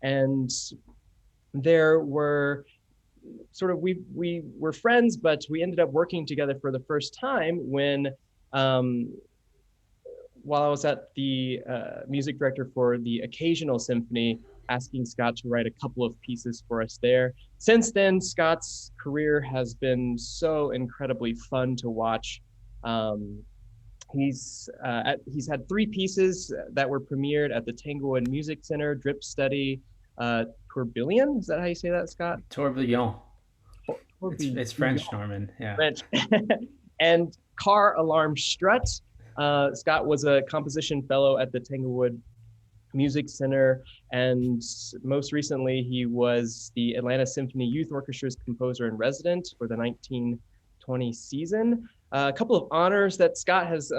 And there were we were friends, but we ended up working together for the first time when um, while I was at the music director for the Occasional Symphony, asking Scott to write a couple of pieces for us there. Since then, Scott's career has been so incredibly fun to watch. Um, he's had three pieces that were premiered at the Tanglewood Music Center: Drip Study, Tourbillon. Is that how you say that, Scott? Tourbillon. Tourbillon, It's French, Norman. Yeah. French, and Car Alarm Strut. Scott was a composition fellow at the Tanglewood Music Center, and most recently, he was the Atlanta Symphony Youth Orchestra's composer in resident for the 1920 season. A couple of honors that Scott has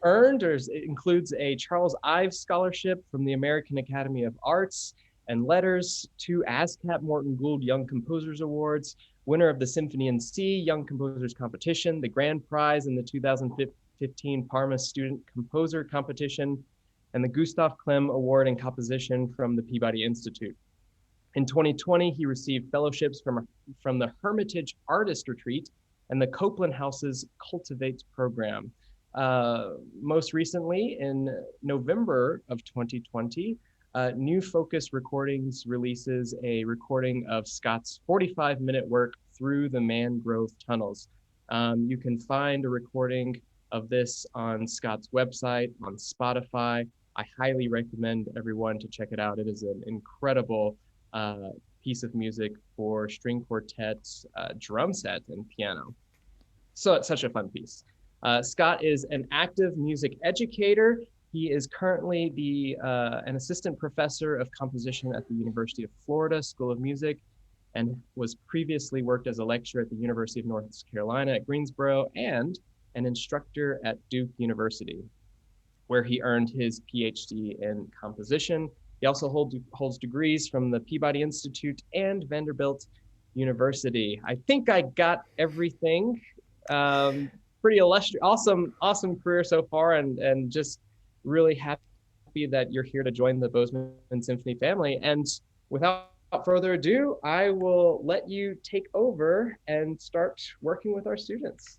earned includes a Charles Ives Scholarship from the American Academy of Arts and Letters, two ASCAP Morton Gould Young Composers Awards, winner of the Symphony in C Young Composers Competition, the grand prize in the 2015 Parma Student Composer Competition, and the Gustav Klemm Award in Composition from the Peabody Institute. In 2020, he received fellowships from the Hermitage Artist Retreat and the Copeland House's Cultivate program. Most recently, in November of 2020, New Focus Recordings releases a recording of Scott's 45-minute work through the mangrove tunnels. You can find a recording of this on Scott's website, on Spotify. I highly recommend everyone to check it out. It is an incredible piece of music for string quartet, drum set, and piano. So it's such a fun piece. Scott is an active music educator. He is currently an assistant professor of composition at the University of Florida School of Music, and was previously worked as a lecturer at the University of North Carolina at Greensboro and an instructor at Duke University, where he earned his PhD in composition. He also holds degrees from the Peabody Institute and Vanderbilt University. I think I got everything. Pretty illustrious, awesome career so far, and just really happy that you're here to join the Bozeman Symphony family. And without further ado, I will let you take over and start working with our students.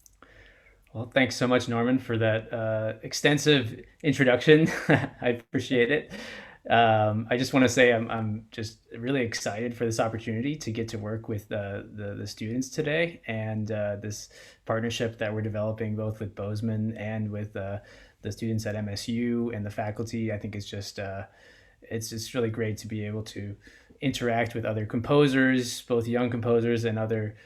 Well, thanks so much, Norman, for that extensive introduction. I appreciate it. I just want to say I'm just really excited for this opportunity to get to work with the students today, and this partnership that we're developing both with Bozeman and with the students at MSU and the faculty. I think it's just really great to be able to interact with other composers, both young composers and other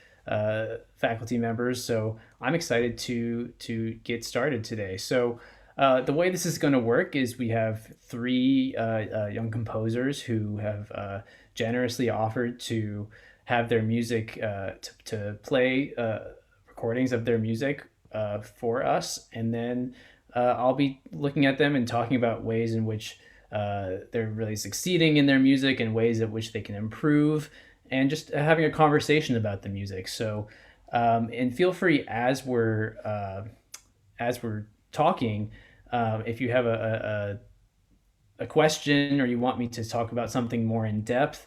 faculty members. So I'm excited to get started today. So the way this is going to work is we have three young composers who have generously offered to have their music to play recordings of their music for us, and then I'll be looking at them and talking about ways in which they're really succeeding in their music and ways in which they can improve, and just having a conversation about the music. So, and feel free as we're talking, if you have a question or you want me to talk about something more in depth,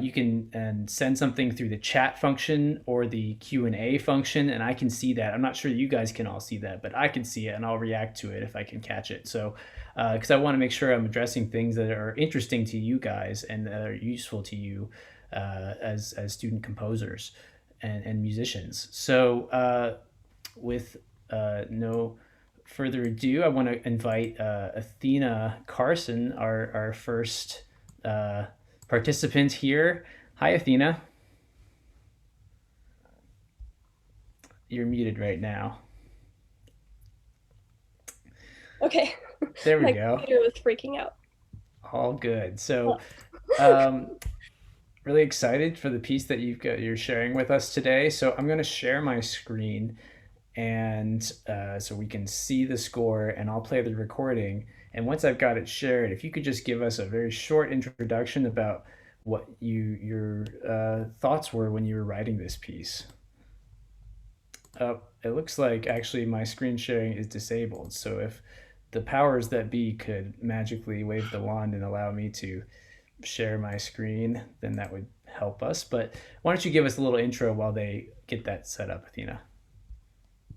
you can send something through the chat function or the Q&A function, and I can see that. I'm not sure you guys can all see that, but I can see it and I'll react to it if I can catch it. So, because I want to make sure I'm addressing things that are interesting to you guys and that are useful to you as student composers and musicians. So, with no further ado, I want to invite Athena Carson, our first participant here. Hi, Athena. You're muted right now. Okay. There we My go. computer was freaking out. All good. So, Oh. really excited for the piece that you're sharing with us today. So I'm going to share my screen, and so we can see the score, and I'll play the recording. And once I've got it shared, if you could just give us a very short introduction about what your thoughts were when you were writing this piece. It looks like actually my screen sharing is disabled. So if the powers that be could magically wave the wand and allow me to share my screen, then that would help us. But why don't you give us a little intro while they get that set up, Athena?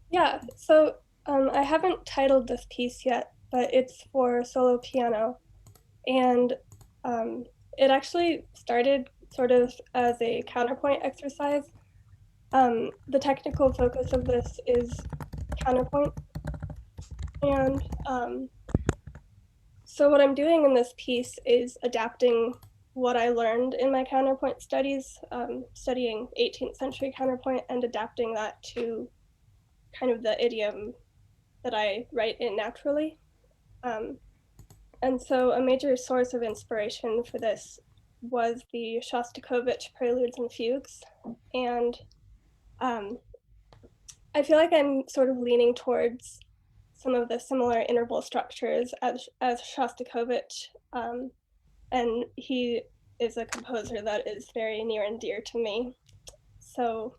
Yeah, so I haven't titled this piece yet, but it's for solo piano. And it actually started sort of as a counterpoint exercise. The technical focus of this is counterpoint. And so what I'm doing in this piece is adapting what I learned in my counterpoint studies, studying 18th century counterpoint and adapting that to kind of the idiom that I write in naturally. And so a major source of inspiration for this was the Shostakovich Preludes and Fugues. And I feel like I'm sort of leaning towards some of the similar interval structures as Shostakovich. And he is a composer that is very near and dear to me. So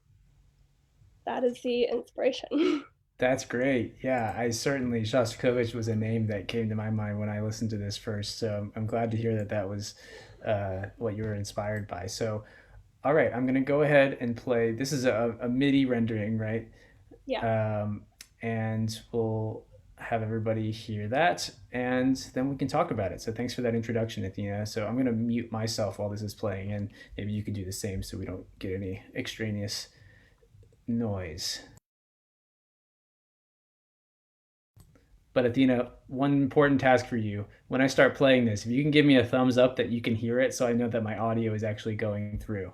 that is the inspiration. That's great. Yeah, I certainly, Shostakovich was a name that came to my mind when I listened to this first. So I'm glad to hear that that was what you were inspired by. So, all right, I'm going to go ahead and play. This is a MIDI rendering, right? Yeah. And we'll have everybody hear that, and then we can talk about it. So thanks for that introduction, Athena. So I'm going to mute myself while this is playing, and maybe you could do the same so we don't get any extraneous noise. But Athena, one important task for you. When I start playing this, if you can give me a thumbs up that you can hear it so I know that my audio is actually going through.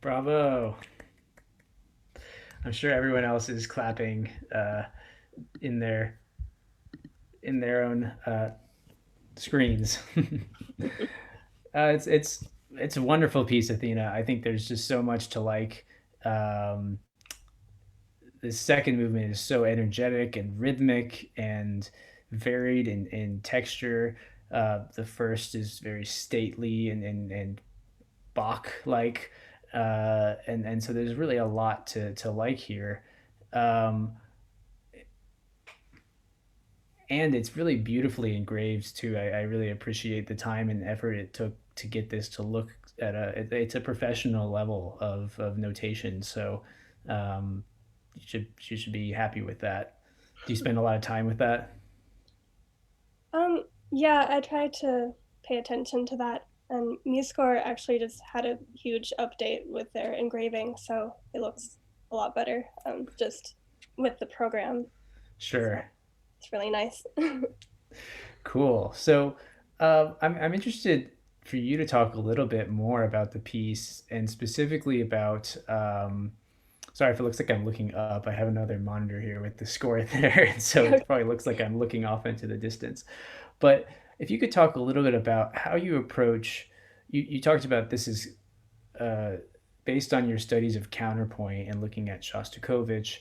Bravo. I'm sure everyone else is clapping in their own screens. It's a wonderful piece, Athena. I think there's just so much to like. Um, the second movement is so energetic and rhythmic and varied in texture. The first is very stately and Bach like, and so there's really a lot to like here. Um, and it's really beautifully engraved too. I really appreciate the time and effort it took to get this to look at it's a professional level of notation. So um, you should be happy with that. Do you spend a lot of time with that? Yeah, I try to pay attention to that. And MuseScore actually just had a huge update with their engraving, so it looks a lot better just with the program. So Sure. it's really nice. Cool. So I'm interested for you to talk a little bit more about the piece and specifically about. Sorry if it looks like I'm looking up. I have another monitor here with the score there, and so it probably looks like I'm looking off into the distance. But if you could talk a little bit about how you approach, you talked about this is uh, based on your studies of counterpoint and looking at Shostakovich.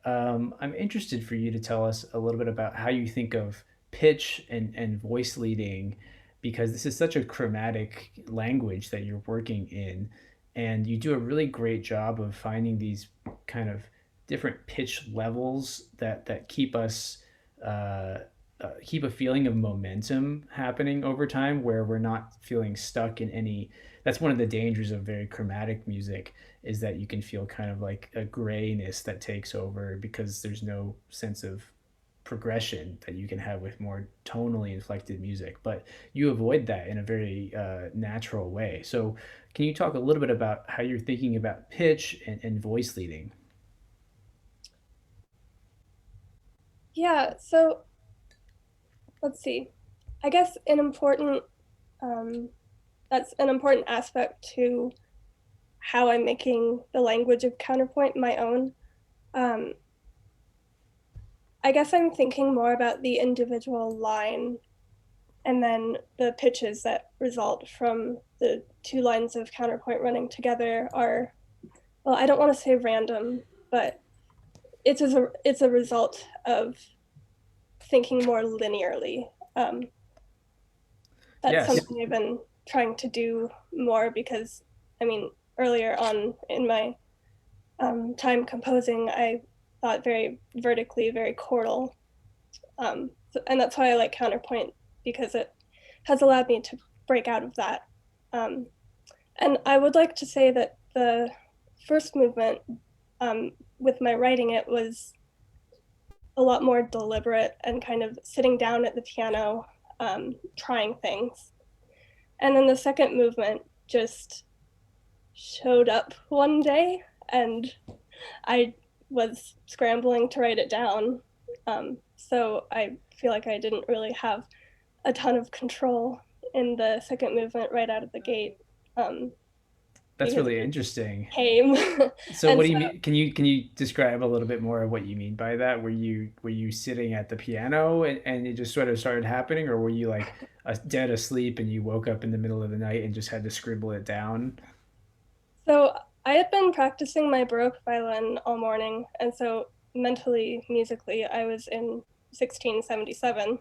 I'm interested for you to tell us a little bit about how you think of pitch and voice leading, because this is such a chromatic language that you're working in, and you do a really great job of finding these kind of different pitch levels that keep us keep a feeling of momentum happening over time where we're not feeling stuck in any. That's one of the dangers of very chromatic music, is that you can feel kind of like a grayness that takes over because there's no sense of progression that you can have with more tonally inflected music, but you avoid that in a very natural way. So can you talk a little bit about how you're thinking about pitch and voice leading? Yeah, so let's see. I guess an important that's an important aspect to how I'm making the language of counterpoint my own. Um, I guess I'm thinking more about the individual line and then the pitches that result from the two lines of counterpoint running together are, well, I don't want to say random, but it's a result of thinking more linearly. That's Yes. something I've been trying to do more because, I mean, earlier on in my time composing, I thought very vertically, very chordal. And that's why I like counterpoint, because it has allowed me to break out of that. Um, and I would like to say that the first movement, with my writing it, was a lot more deliberate and kind of sitting down at the piano, trying things. And then the second movement just showed up one day and I was scrambling to write it down. So I feel like I didn't really have a ton of control in the second movement right out of the gate, That's because really it interesting. came. So And what do so, you mean? Can you describe a little bit more of what you mean by that? Were you sitting at the piano and it just sort of started happening, or were you like dead asleep and you woke up in the middle of the night and just had to scribble it down? so I had been practicing my Baroque violin all morning, and so mentally, musically, I was in 1677.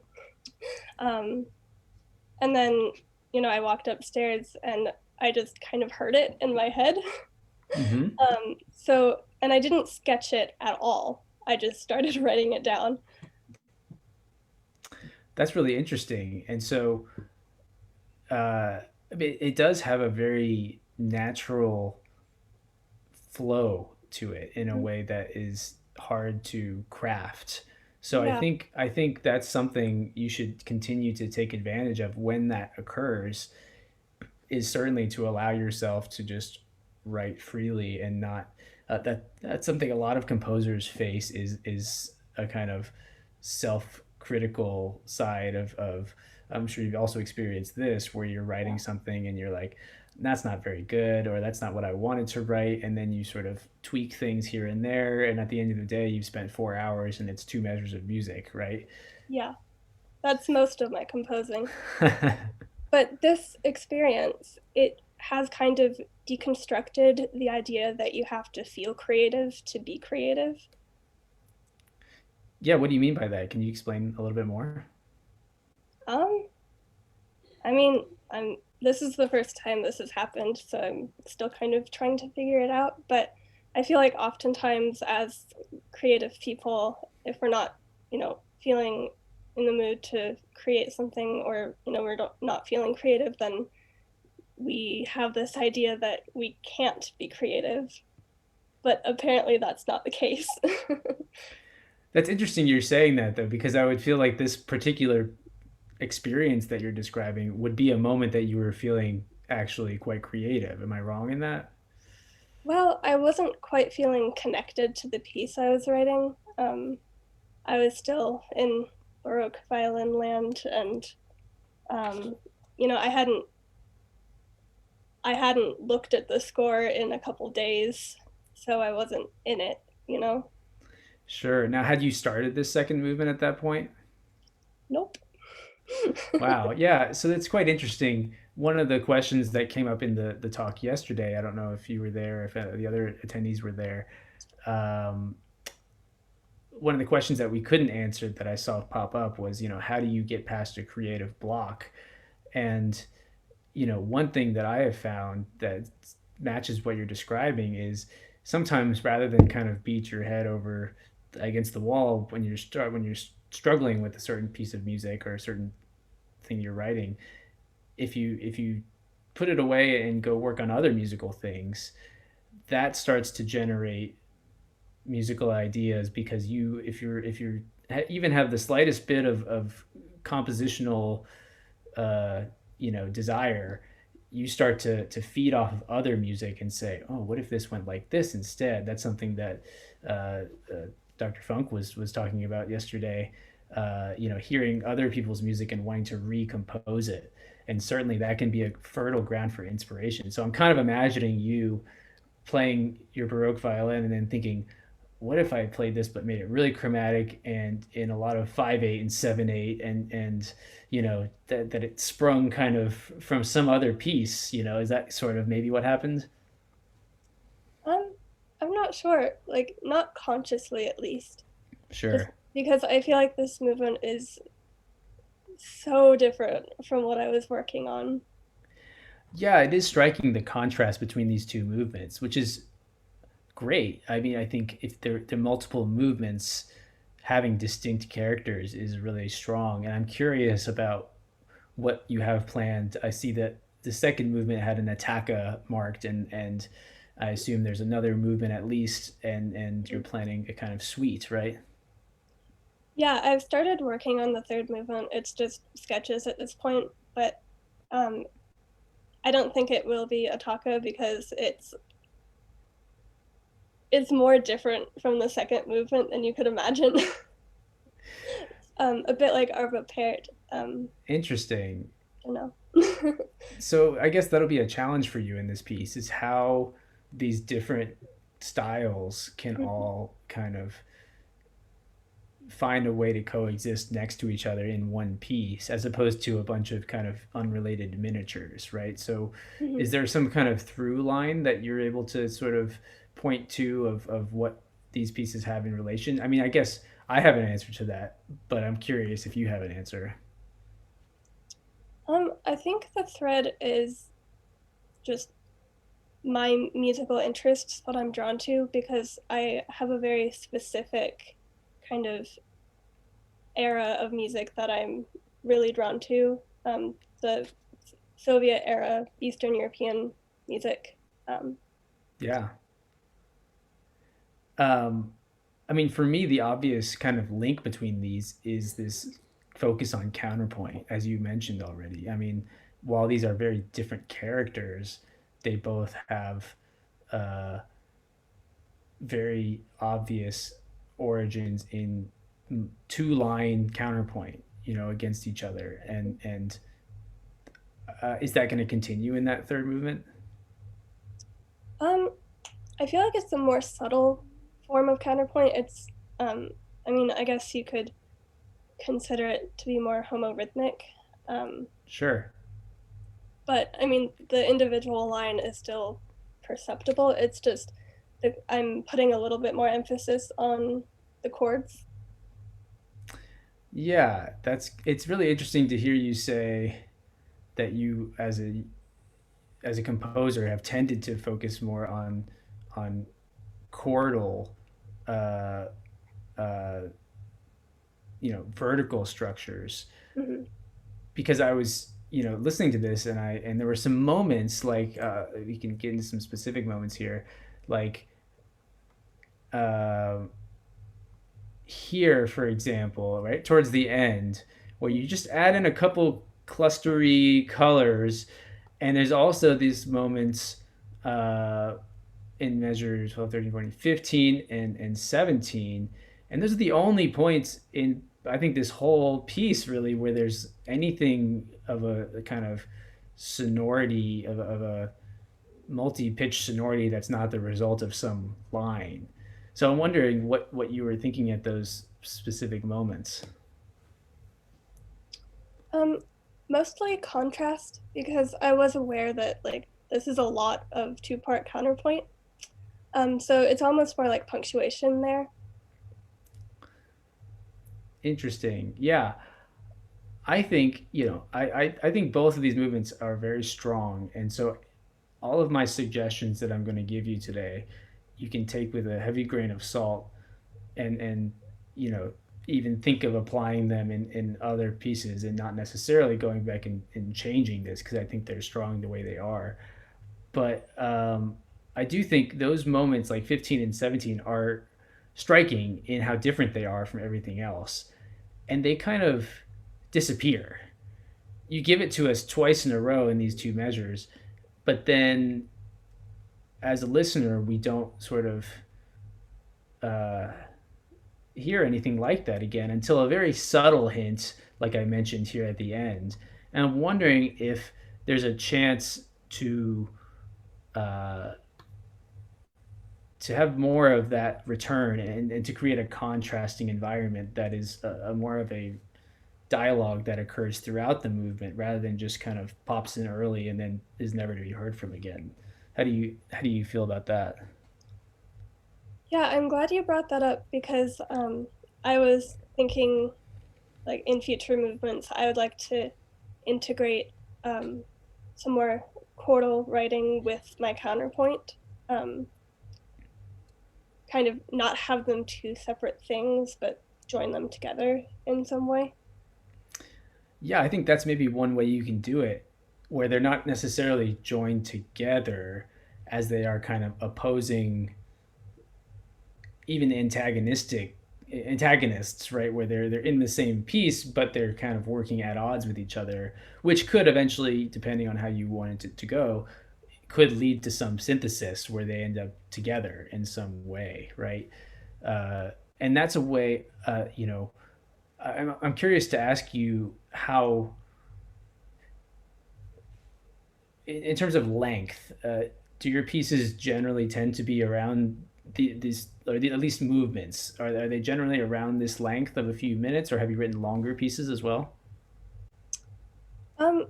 Um, and then, I walked upstairs and I just kind of heard it in my head. Mm-hmm. And I didn't sketch it at all. I just started writing it down. That's really interesting. And so, I mean, it does have a very natural flow to it in a way that is hard to craft. So Yeah. I think that's something you should continue to take advantage of when that occurs, is certainly to allow yourself to just write freely and not that's something a lot of composers face, is a kind of self-critical side of I'm sure you've also experienced this where you're writing something and you're like, that's not very good, or that's not what I wanted to write. And then you sort of tweak things here and there. And at the end of the day, you've spent 4 hours and it's two measures of music, right? Yeah, that's most of my composing. But this experience, it has kind of deconstructed the idea that you have to feel creative to be creative. Yeah, what do you mean by that? Can you explain a little bit more? Um, I mean, this is the first time this has happened, so I'm still kind of trying to figure it out. But I feel like oftentimes as creative people, if we're not, feeling in the mood to create something, or, we're not feeling creative, then we have this idea that we can't be creative. But apparently that's not the case. That's interesting you're saying that though, because I would feel like this particular experience that you're describing would be a moment that you were feeling actually quite creative. Am I wrong in that? Well, I wasn't quite feeling connected to the piece I was writing. I was still in Baroque violin land, and um, I hadn't looked at the score in a couple days, so I wasn't in it. Sure. Now, had you started this second movement at that point? Nope. Wow. Yeah. So that's quite interesting. One of the questions that came up in the talk yesterday, I don't know if you were there, if the other attendees were there. Um, One of the questions that we couldn't answer that I saw pop up was, how do you get past a creative block? And, one thing that I have found that matches what you're describing is sometimes rather than kind of beat your head over against the wall when you're struggling with a certain piece of music or a certain thing you're writing, if you put it away and go work on other musical things, that starts to generate musical ideas because if you're even have the slightest bit of compositional desire, you start to feed off of other music and say, oh, what if this went like this instead? That's something that uh, uh, Dr. Funk was talking about yesterday. Hearing other people's music and wanting to recompose it, and certainly that can be a fertile ground for inspiration. So I'm kind of imagining you playing your Baroque violin and then thinking, what if I played this but made it really chromatic and in a lot of 5/8 and 7/8, and that it sprung kind of from some other piece. Is that sort of maybe what happened? um, I'm not sure, like not consciously at least, just Sure. because I feel like this movement is so different from what I was working on. Yeah, it is striking the contrast between these two movements, which is great. I mean, I think if they're multiple movements, having distinct characters is really strong. And I'm curious about what you have planned. I see that the second movement had an attacca marked, and I assume there's another movement at least, and you're planning a kind of suite, right? Yeah, I've started working on the third movement. It's just sketches at this point, but um, I don't think it will be a taco because it's more different from the second movement than you could imagine. A bit like Arvo Pärt. Interesting. You know. So I guess that'll be a challenge for you in this piece is how these different styles can all kind of find a way to coexist next to each other in one piece as opposed to a bunch of kind of unrelated miniatures, right? So is there some kind of through line that you're able to sort of point to of what these pieces have in relation? I mean, I guess I have an answer to that, but I'm curious if you have an answer. I think the thread is just my musical interests, what I'm drawn to, because I have a very specific kind of era of music that I'm really drawn to. The Soviet era Eastern European music. Yeah. Um, I mean, for me, the obvious kind of link between these is this focus on counterpoint, as you mentioned already. I mean, while these are very different characters, they both have uh, very obvious origins in two line counterpoint. against each other, and is that going to continue in that third movement? I feel like it's a more subtle form of counterpoint. It's, I mean, I guess you could consider it to be more homorhythmic. Sure. But I mean, the individual line is still perceptible. It's just that I'm putting a little bit more emphasis on the chords. Yeah, it's really interesting to hear you say that you as a composer have tended to focus more on chordal uh, uh, vertical structures, Mm-hmm. because I was listening to this, and there were some moments like we can get into some specific moments here, like uh, here for example, right towards the end, where you just add in a couple clustery colors, and there's also these moments uh, in measure 12, 13, 14, 15, and 17. And those are the only points in, I think, this whole piece really where there's anything of a kind of sonority, of a multi-pitch sonority that's not the result of some line. So I'm wondering what you were thinking at those specific moments. Um, Mostly contrast because I was aware that like this is a lot of two-part counterpoint. So it's almost more like punctuation there. Interesting. Yeah. I think, I think both of these movements are very strong. And so all of my suggestions that I'm going to give you today, you can take with a heavy grain of salt, and you know even think of applying them in other pieces, and not necessarily going back and changing this, because I think they're strong the way they are. But I do think those moments like 15 and 17 are striking in how different they are from everything else, and they kind of disappear. You give it to us twice in a row in these two measures, but then as a listener, we don't sort of uh, hear anything like that again until a very subtle hint, like I mentioned here at the end. And I'm wondering if there's a chance uh, to have more of that return, and to create a contrasting environment that is a more of a dialogue that occurs throughout the movement, rather than just kind of pops in early and then is never to be heard from again. How do you feel about that? Yeah, I'm glad you brought that up because I was thinking like in future movements, I would like to integrate um, some more chordal writing with my counterpoint. Um, Kind of not have them two separate things, but join them together in some way. Yeah, I think that's maybe one way you can do it, where they're not necessarily joined together, as they are kind of opposing, even antagonistic antagonists, right? Where they're in the same piece, but they're kind of working at odds with each other, which could eventually, depending on how you want it to go, could lead to some synthesis where they end up together in some way, right? Uh, and that's a way, I'm curious to ask you how, in terms of length, do your pieces generally tend to be around these, or at least movements? Are they generally around this length of a few minutes, or have you written longer pieces as well? Um,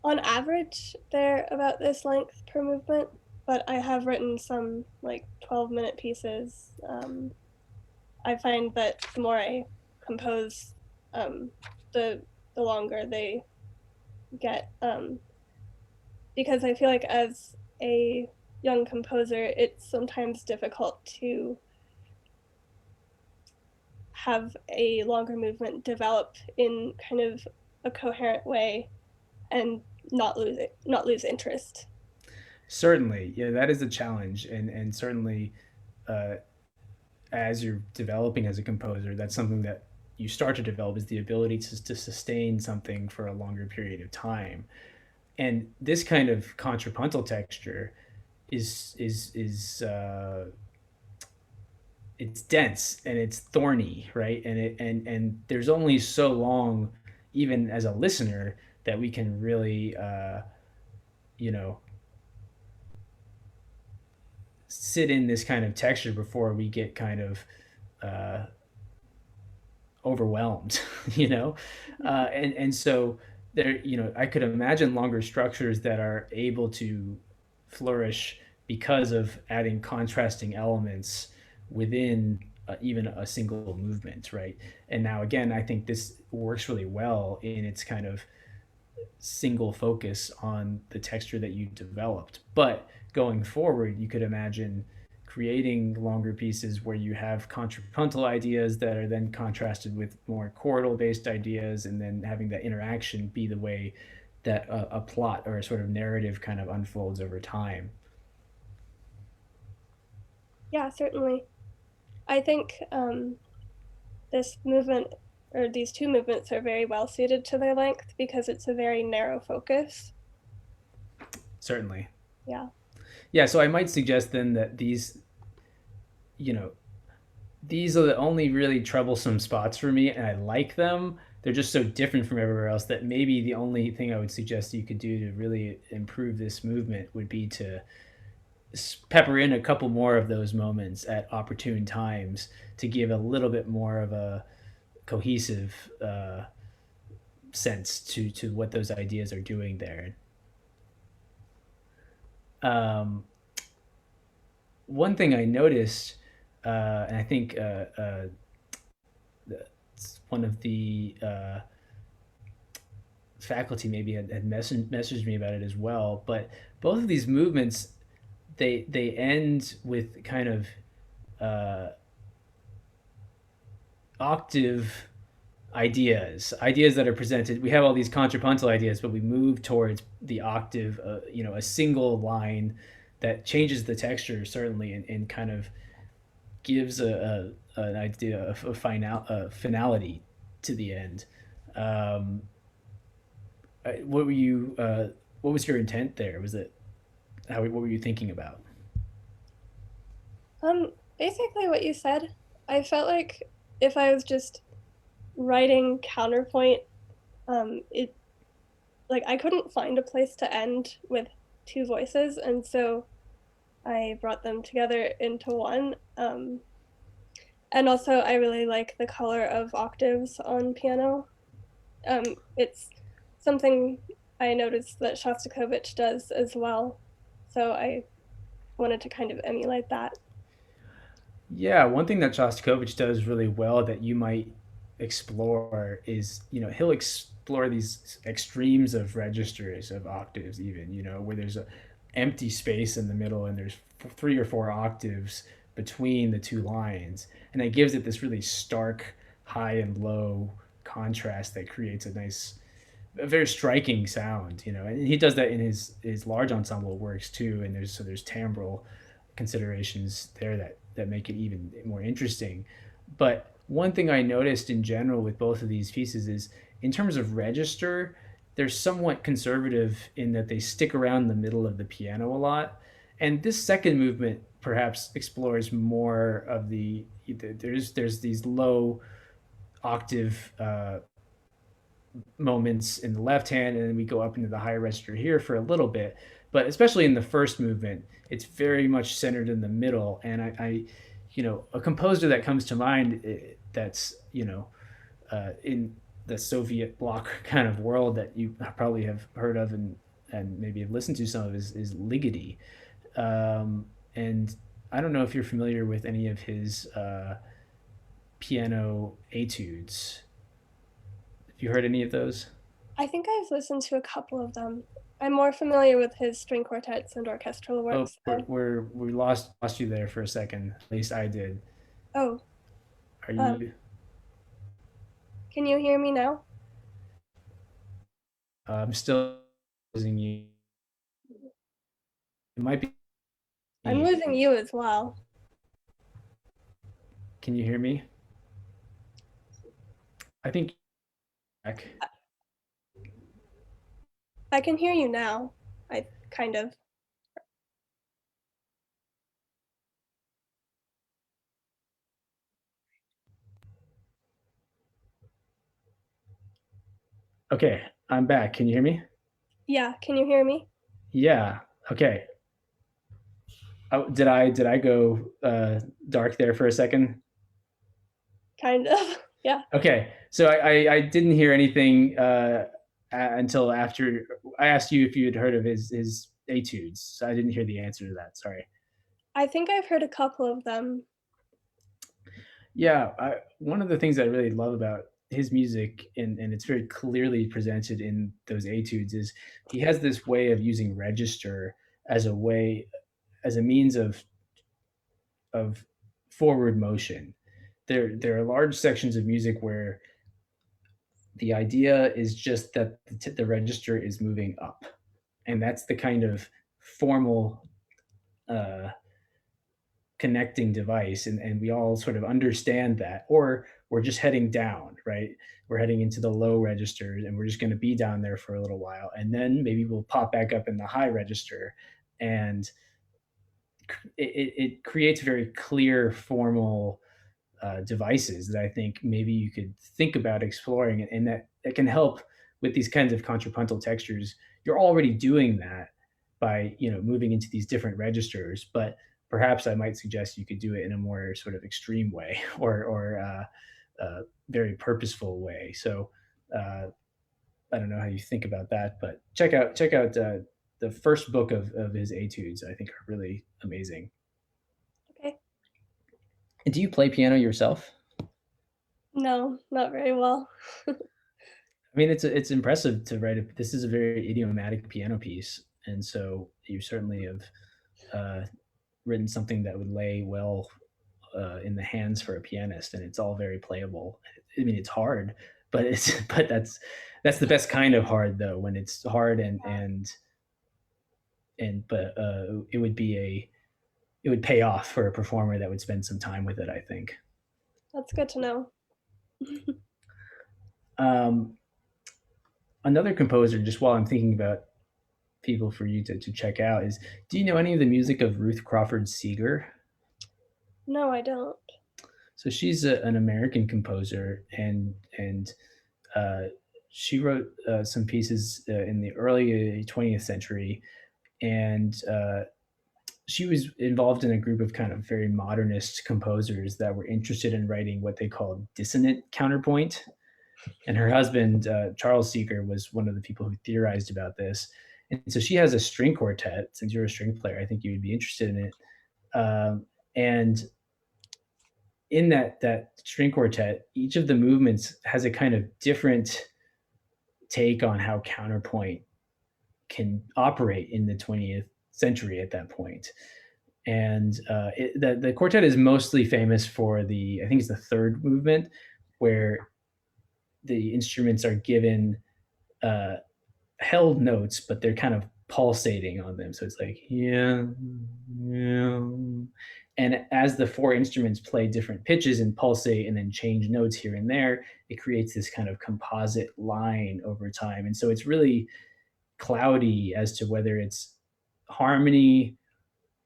on average, they're about this length per movement, but I have written some like 12-minute pieces. I find that the more I compose, um, the longer they get. Because I feel like as a young composer, it's sometimes difficult to have a longer movement develop in kind of a coherent way and not lose interest. Certainly, yeah, that is a challenge, and certainly, uh, as you're developing as a composer, that's something that you start to develop, is the ability to sustain something for a longer period of time. And this kind of contrapuntal texture is it's dense and it's thorny, right? And there's only so long, even as a listener, that we can really you know sit in this kind of texture before we get kind of uh, overwhelmed, you know, and so there, I could imagine longer structures that are able to flourish because of adding contrasting elements within even a single movement, right? And now again, I think this works really well in its kind of single focus on the texture that you developed. But going forward, you could imagine creating longer pieces where you have contrapuntal ideas that are then contrasted with more chordal based ideas, and then having that interaction be the way that a plot or a sort of narrative kind of unfolds over time. Yeah, certainly. I think this movement or these two movements are very well suited to their length because it's a very narrow focus. Certainly. Yeah. Yeah, so I might suggest then that you know, these are the only really troublesome spots for me, and I like them. They're just so different from everywhere else that maybe the only thing I would suggest you could do to really improve this movement would be to pepper in a couple more of those moments at opportune times to give a little bit more of a cohesive sense to what those ideas are doing there. Um, One thing I noticed, and I think one of the faculty maybe had messaged me about it as well, but both of these movements, they end with kind of uh, octave ideas that are presented. We have all these contrapuntal ideas, but we move towards the octave, a single line that changes the texture certainly, and kind of gives an idea of a finality to the end. um, what were you what was your intent there? Was it what were you thinking about? Basically what you said. I felt like if I was just writing counterpoint, it like I couldn't find a place to end with two voices, and so I brought them together into one. And also, I really like the color of octaves on piano. It's something I noticed that Shostakovich does as well, so I wanted to kind of emulate that. Yeah, one thing that Shostakovich does really well that you might explore is, he'll explore these extremes of registers of octaves, even, where there's a empty space in the middle and there's three or four octaves between the two lines, and it gives it this really stark high and low contrast that creates a very striking sound, and he does that in his large ensemble works too, and there's timbral considerations there that make it even more interesting. But one thing I noticed in general with both of these pieces is, in terms of register, they're somewhat conservative in that they stick around the middle of the piano a lot. And this second movement perhaps explores more of there's these low octave moments in the left hand, and then we go up into the high register here for a little bit. But especially in the first movement, it's very much centered in the middle. And a composer that comes to mind that's in the Soviet bloc kind of world that you probably have heard of, and maybe have listened to some of is Ligeti. And I don't know if you're familiar with any of his piano etudes. Have you heard any of those? I think I've listened to a couple of them. I'm more familiar with his string quartets and orchestral Oh, works, though. we lost you there for a second. At least I did. Oh, Are um, you? can you hear me now? I'm still losing you. It might be I'm me. losing you as well. Can you hear me? I think. Back. I can hear you now. I kind of. Okay, I'm back. Can you hear me? Yeah, can you hear me? Yeah. Okay. Oh, did I go dark there for a second? Kind of. Yeah. Okay. So I didn't hear anything until after I asked you if you had heard of his etudes. So I didn't hear the answer to that. Sorry. I think I've heard a couple of them. Yeah, one of the things I really love about his music, and it's very clearly presented in those etudes, is he has this way of using register as a way, as a means of forward motion. There are large sections of music where the idea is just that the register is moving up, and that's the kind of formal uh, connecting device, and we all sort of understand that, or we're just heading down, right? We're heading into the low registers and we're just going to be down there for a little while, and then maybe we'll pop back up in the high register, and it creates very clear formal devices that I think maybe you could think about exploring, and that can help with these kinds of contrapuntal textures. You're already doing that by moving into these different registers, but perhaps I might suggest you could do it in a more sort of extreme way, or very purposeful way. So I don't know how you think about that, but check out the first book of his etudes. I think are really amazing. Okay. And do you play piano yourself? No, not very well. I mean, it's impressive to write. This is a very idiomatic piano piece, and so you certainly have uh, written something that would lay well in the hands for a pianist, and it's all very playable. I mean, it's hard, but it's but that's the best kind of hard, though, when it's hard and but it would pay off for a performer that would spend some time with it, I think. That's good to know. Um, Another composer, just while I'm thinking about people for you to check out, is, do you know any of the music of Ruth Crawford Seeger? No, I don't. So she's an American composer, and uh, she wrote some pieces in the early 20th century, and she was involved in a group of kind of very modernist composers that were interested in writing what they called dissonant counterpoint. And her husband, Charles Seeger, was one of the people who theorized about this. And so she has a string quartet. Since you're a string player, I think you would be interested in it. And in that string quartet, each of the movements has a kind of different take on how counterpoint can operate in the 20th century at that point. And the quartet is mostly famous for I think it's the third movement, where the instruments are given held notes, but they're kind of pulsating on them. So it's like, yeah, yeah. And as the four instruments play different pitches and pulsate and then change notes here and there, it creates this kind of composite line over time. And so it's really cloudy as to whether it's harmony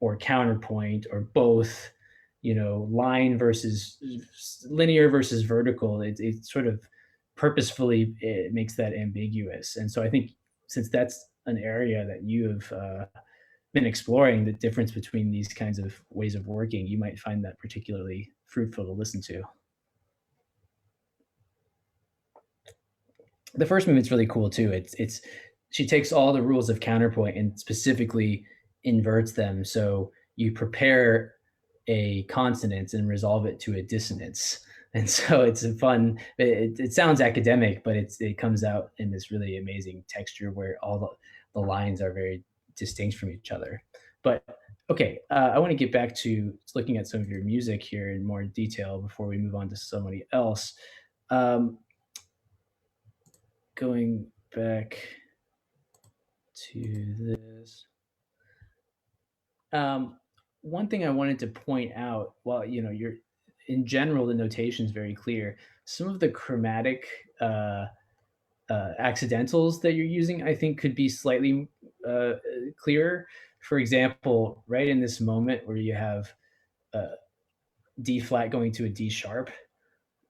or counterpoint or both, line versus linear versus vertical. It sort of purposefully it makes that ambiguous. And so I think, since that's an area that you have been exploring, the difference between these kinds of ways of working, you might find that particularly fruitful to listen to. The first movement's really cool too. It's she takes all the rules of counterpoint and specifically inverts them. So you prepare a consonance and resolve it to a dissonance. And so it's a fun, it sounds academic, but it comes out in this really amazing texture where all the lines are very distinct from each other. But okay, I want to get back to looking at some of your music here in more detail before we move on to somebody else. Going back to this. One thing I wanted to point out, while you're in general, the notation is very clear. Some of the chromatic accidentals that you're using, I think, could be slightly clearer. For example, right in this moment where you have D flat going to a D sharp,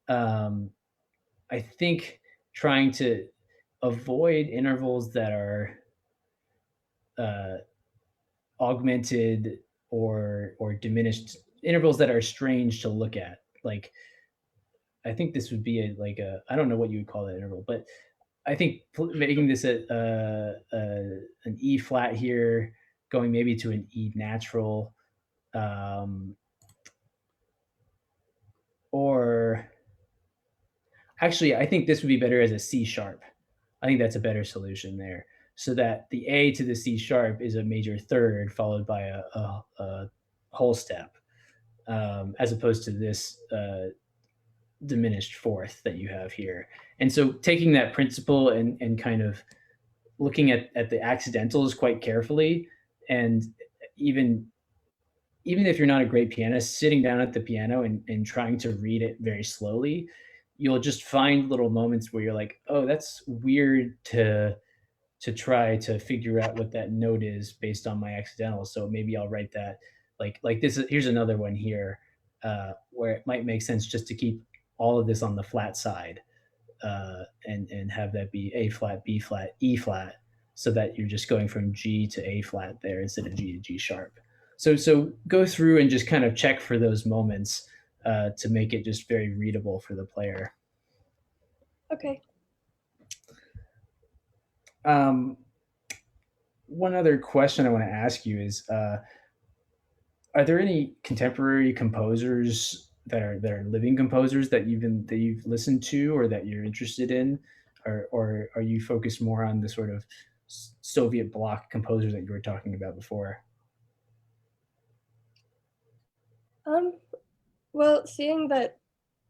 I think trying to avoid intervals that are uh, augmented or diminished, intervals that are strange to look at. Like I think this would be a I don't know what you would call that interval, but I think making this an E flat here, going maybe to an E natural, um, or actually, I think this would be better as a C sharp. I think that's a better solution there. So that the A to the C sharp is a major third followed by a whole step, as opposed to this diminished fourth that you have here. And so taking that principle and kind of looking at the accidentals quite carefully, and even even if you're not a great pianist, sitting down at the piano and trying to read it very slowly, you'll just find little moments where you're like, oh, that's weird to try to figure out what that note is based on my accidental. So maybe I'll write that like this. Here's another one here where it might make sense just to keep all of this on the flat side, and have that be A flat, B flat, E flat, so that you're just going from G to A flat there instead of G to G sharp. So go through and just kind of check for those moments to make it just very readable for the player. Okay. One other question I want to ask you is, are there any contemporary composers that are living composers that you've listened to or that you're interested in, or are you focused more on the sort of Soviet bloc composers that you were talking about before? Well, seeing that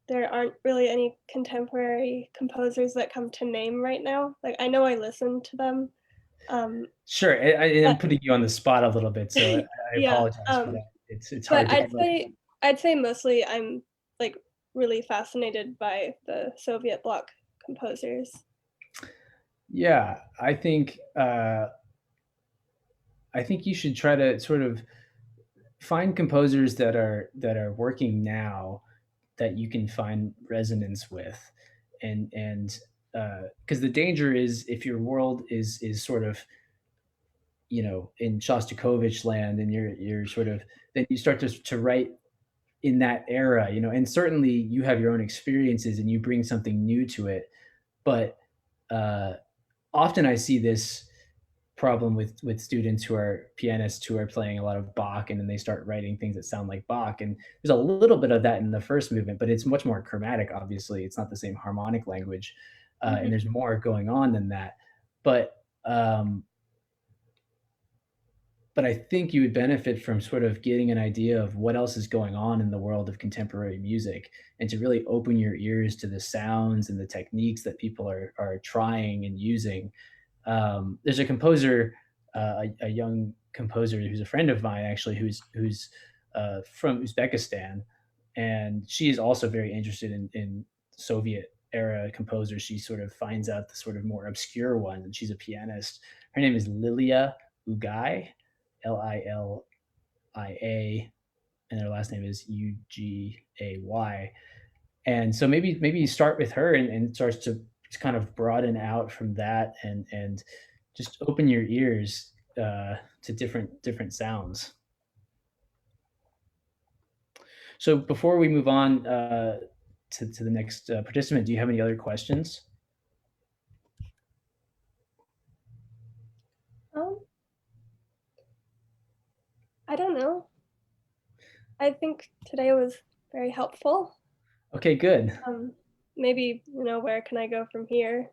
there aren't really any contemporary composers that come to name right now, like I know I listen to them. Sure, I'm But putting you on the spot a little bit, so I yeah, apologize for that. It's but hard to come up. I'd say mostly I'm like really fascinated by the Soviet bloc composers. Yeah, I think you should try to sort of find composers that are working now that you can find resonance with, and because the danger is if your world is sort of in Shostakovich land, and you're sort of then you start to write in that era, and certainly you have your own experiences and you bring something new to it, but uh, often I see this problem with students who are pianists who are playing a lot of Bach, and then they start writing things that sound like Bach, and there's a little bit of that in the first movement, but it's much more chromatic. Obviously, it's not the same harmonic language, and Mhm. there's more going on than that. But but I think you would benefit from sort of getting an idea of what else is going on in the world of contemporary music, and to really open your ears to the sounds and the techniques that people are trying and using. There's a composer, a young composer who's a friend of mine actually, who's from Uzbekistan, and she's also very interested in Soviet era composers. She sort of finds out the sort of more obscure ones, and she's a pianist. Her name is Lilia Ugay, Lilia, and her last name is Ugay. And so maybe you start with her, and starts to just kind of broaden out from that, and just open your ears to different sounds. So before we move on to the next participant, do you have any other questions? Um, I don't know. I think today was very helpful. Okay, good. Maybe where can I go from here?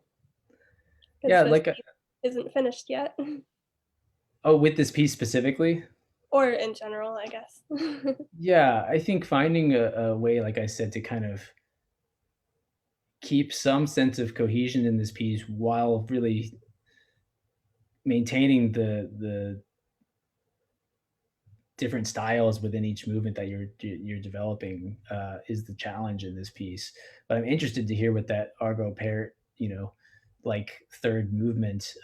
Yeah, Because this piece isn't finished yet, oh, with this piece specifically. or in general, I guess. Yeah, I think finding a way, like I said, to kind of keep some sense of cohesion in this piece while really maintaining the different styles within each movement that you're developing is the challenge in this piece. But I'm interested to hear what that Arvo Pärt, like third movement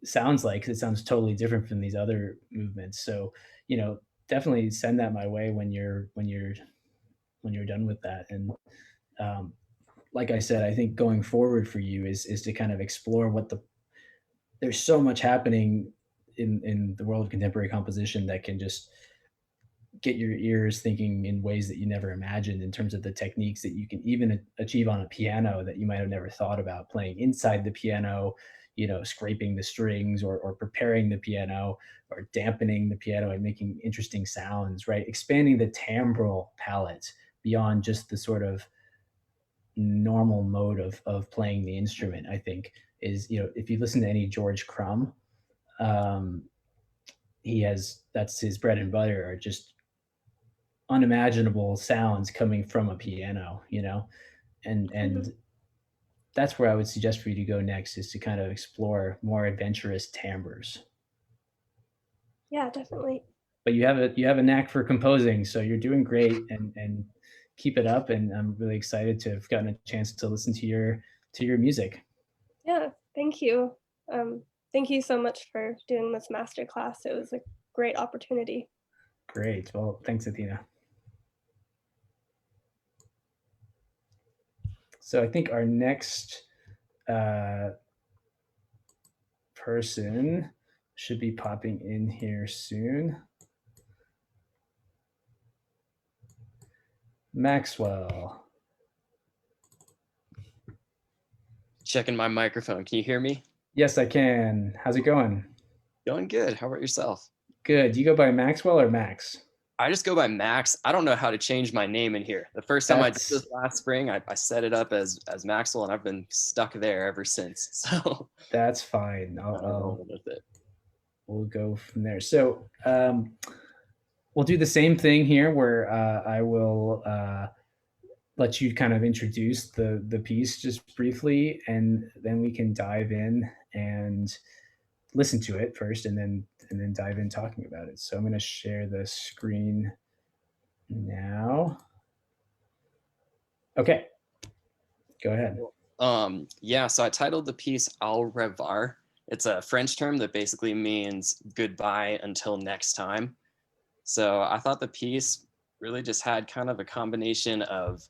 sounds like, 'cause it sounds totally different from these other movements. So, definitely send that my way when you're done with that. And um, like I said, I think going forward for you is to kind of explore there's so much happening in the world of contemporary composition that can just get your ears thinking in ways that you never imagined, in terms of the techniques that you can even achieve on a piano that you might have never thought about, playing inside the piano, scraping the strings, or preparing the piano, or dampening the piano and making interesting sounds, right? Expanding the timbral palette beyond just the sort of normal mode of playing the instrument, I think is, if you listen to any George Crumb, um, that's his bread and butter, are just unimaginable sounds coming from a piano, and that's where I would suggest for you to go next, is to kind of explore more adventurous timbres. Yeah, definitely. But you have a knack for composing, so you're doing great, and keep it up. And I'm really excited to have gotten a chance to listen to your music. Yeah, thank you. Thank you so much for doing this masterclass. It was a great opportunity. Great. Well, thanks, Athena. So I think our next person should be popping in here soon. Maxwell. Checking my microphone. Can you hear me? Yes, I can. How's it going? Going good. How about yourself? Good. Do you go by Maxwell or Max? I just go by Max. I don't know how to change my name in here. The first time I did this last spring, I set it up as Maxwell, and I've been stuck there ever since. So that's fine. I'll with it. We'll go from there. So we'll do the same thing here, where I will let you kind of introduce the piece just briefly, and then we can dive in and listen to it first, and then dive in talking about it. So I'm going to share the screen now. Okay, go ahead. Yeah, so I titled the piece Au revoir. It's a French term that basically means goodbye until next time. So I thought the piece really just had kind of a combination of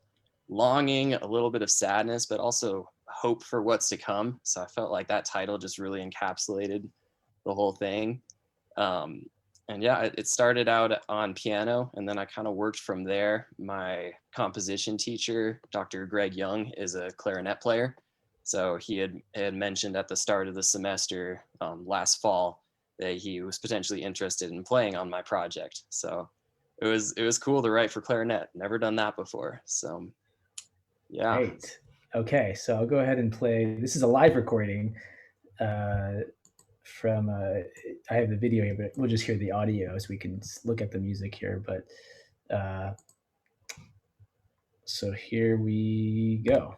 longing, a little bit of sadness, but also hope for what's to come. So I felt like that title just really encapsulated the whole thing. And yeah, it started out on piano, and then I kind of worked from there. My composition teacher, Dr. Greg Young, is a clarinet player. So he had mentioned at the start of the semester last fall that he was potentially interested in playing on my project. So it was cool to write for clarinet. Never done that before. So yeah. Great. Okay, so I'll go ahead and play. This is a live recording from I have the video here, but we'll just hear the audio so we can look at the music here. But so here we go.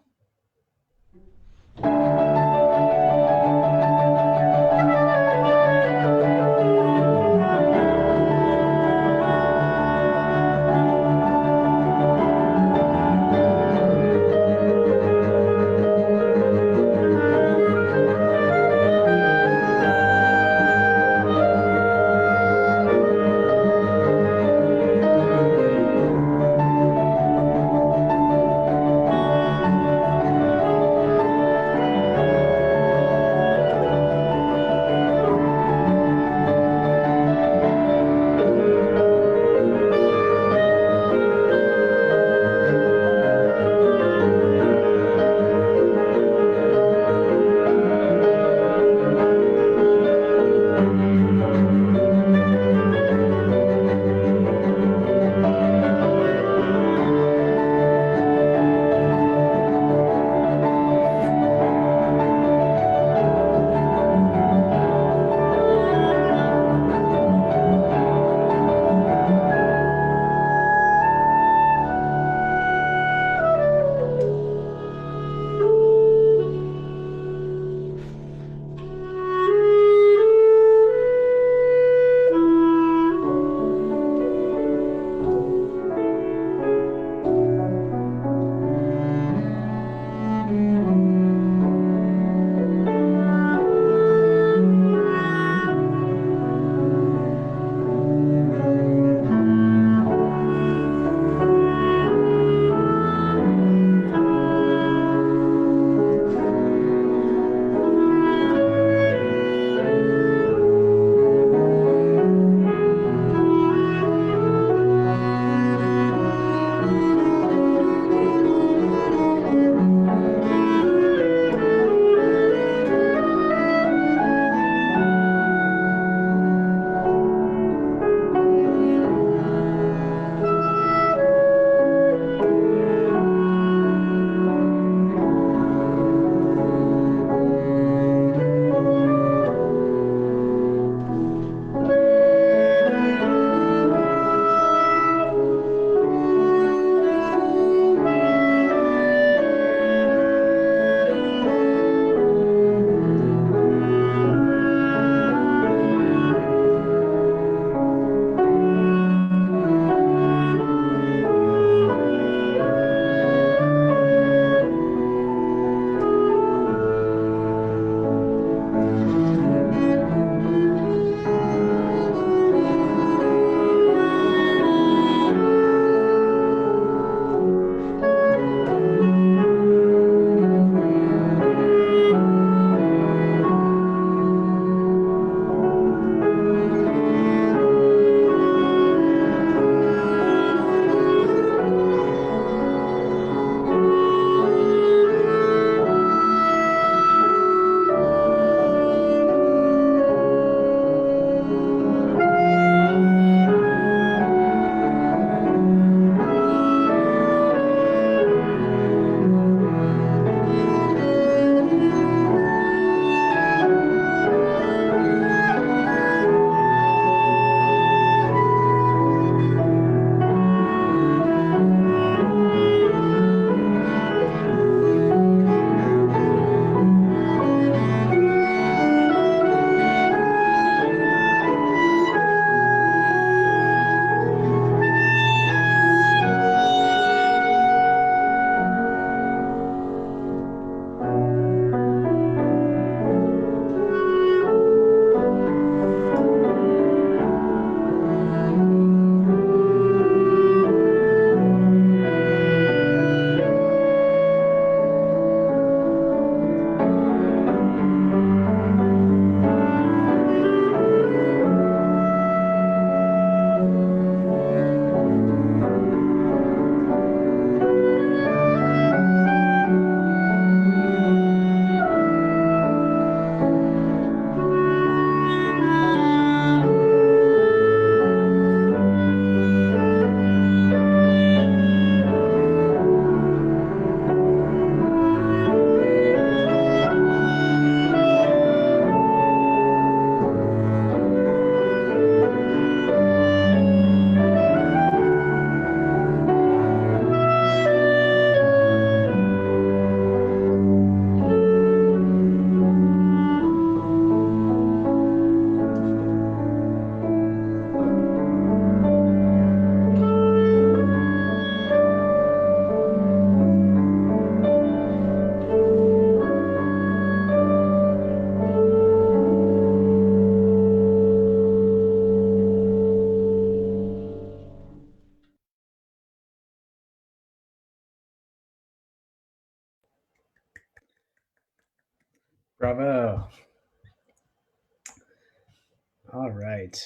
All right.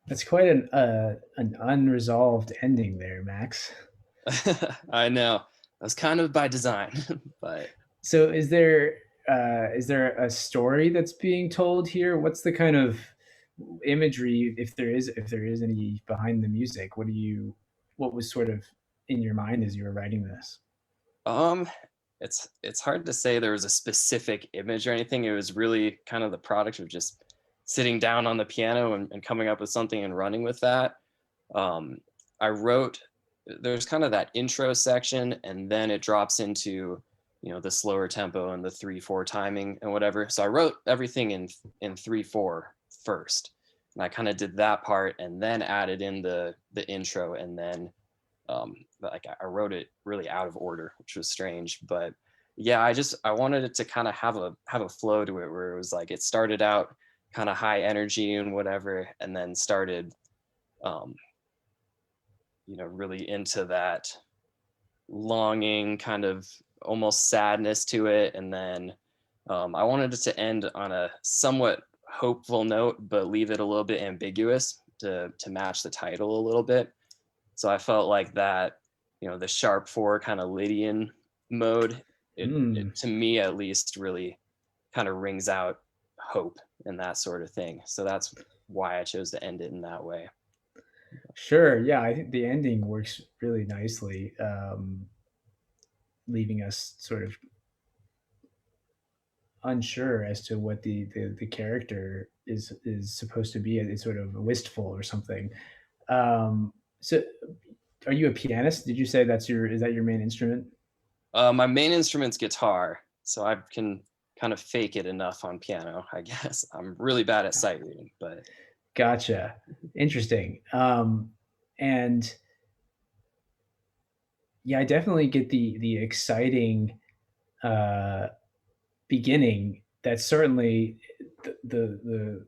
That's quite an unresolved ending there, Max. I know. That's kind of by design, but So is there a story that's being told here? What's the kind of imagery, if there is any behind the music? What was sort of in your mind as you were writing this? um it's hard to say there was a specific image or anything. It was really kind of the product of just sitting down on the piano and coming up with something and running with that. um I wrote, there's kind of that intro section, and then it drops into, the slower tempo and the 3/4 timing and whatever. So I wrote everything in 3/4 first, and I kind of did that part and then added in the intro, and then like I wrote it really out of order, which was strange. But yeah, I wanted it to kind of have a flow to it, where it was like it started out kind of high energy and whatever, and then started um really into that longing, kind of almost sadness to it. And then I wanted it to end on a somewhat hopeful note, but leave it a little bit ambiguous to match the title a little bit. So I felt like that, the sharp four kind of Lydian mode, it to me at least really kind of rings out hope and that sort of thing. So that's why I chose to end it in that way. Sure. Yeah, I think the ending works really nicely, leaving us sort of unsure as to what the character is supposed to be. It's sort of wistful or something. So, are you a pianist? Did you say is that your main instrument? My main instrument's guitar, so I can kind of fake it enough on piano, I guess. I'm really bad at sight reading, but Gotcha. Interesting. And yeah, I definitely get the exciting uh, beginning. That's certainly the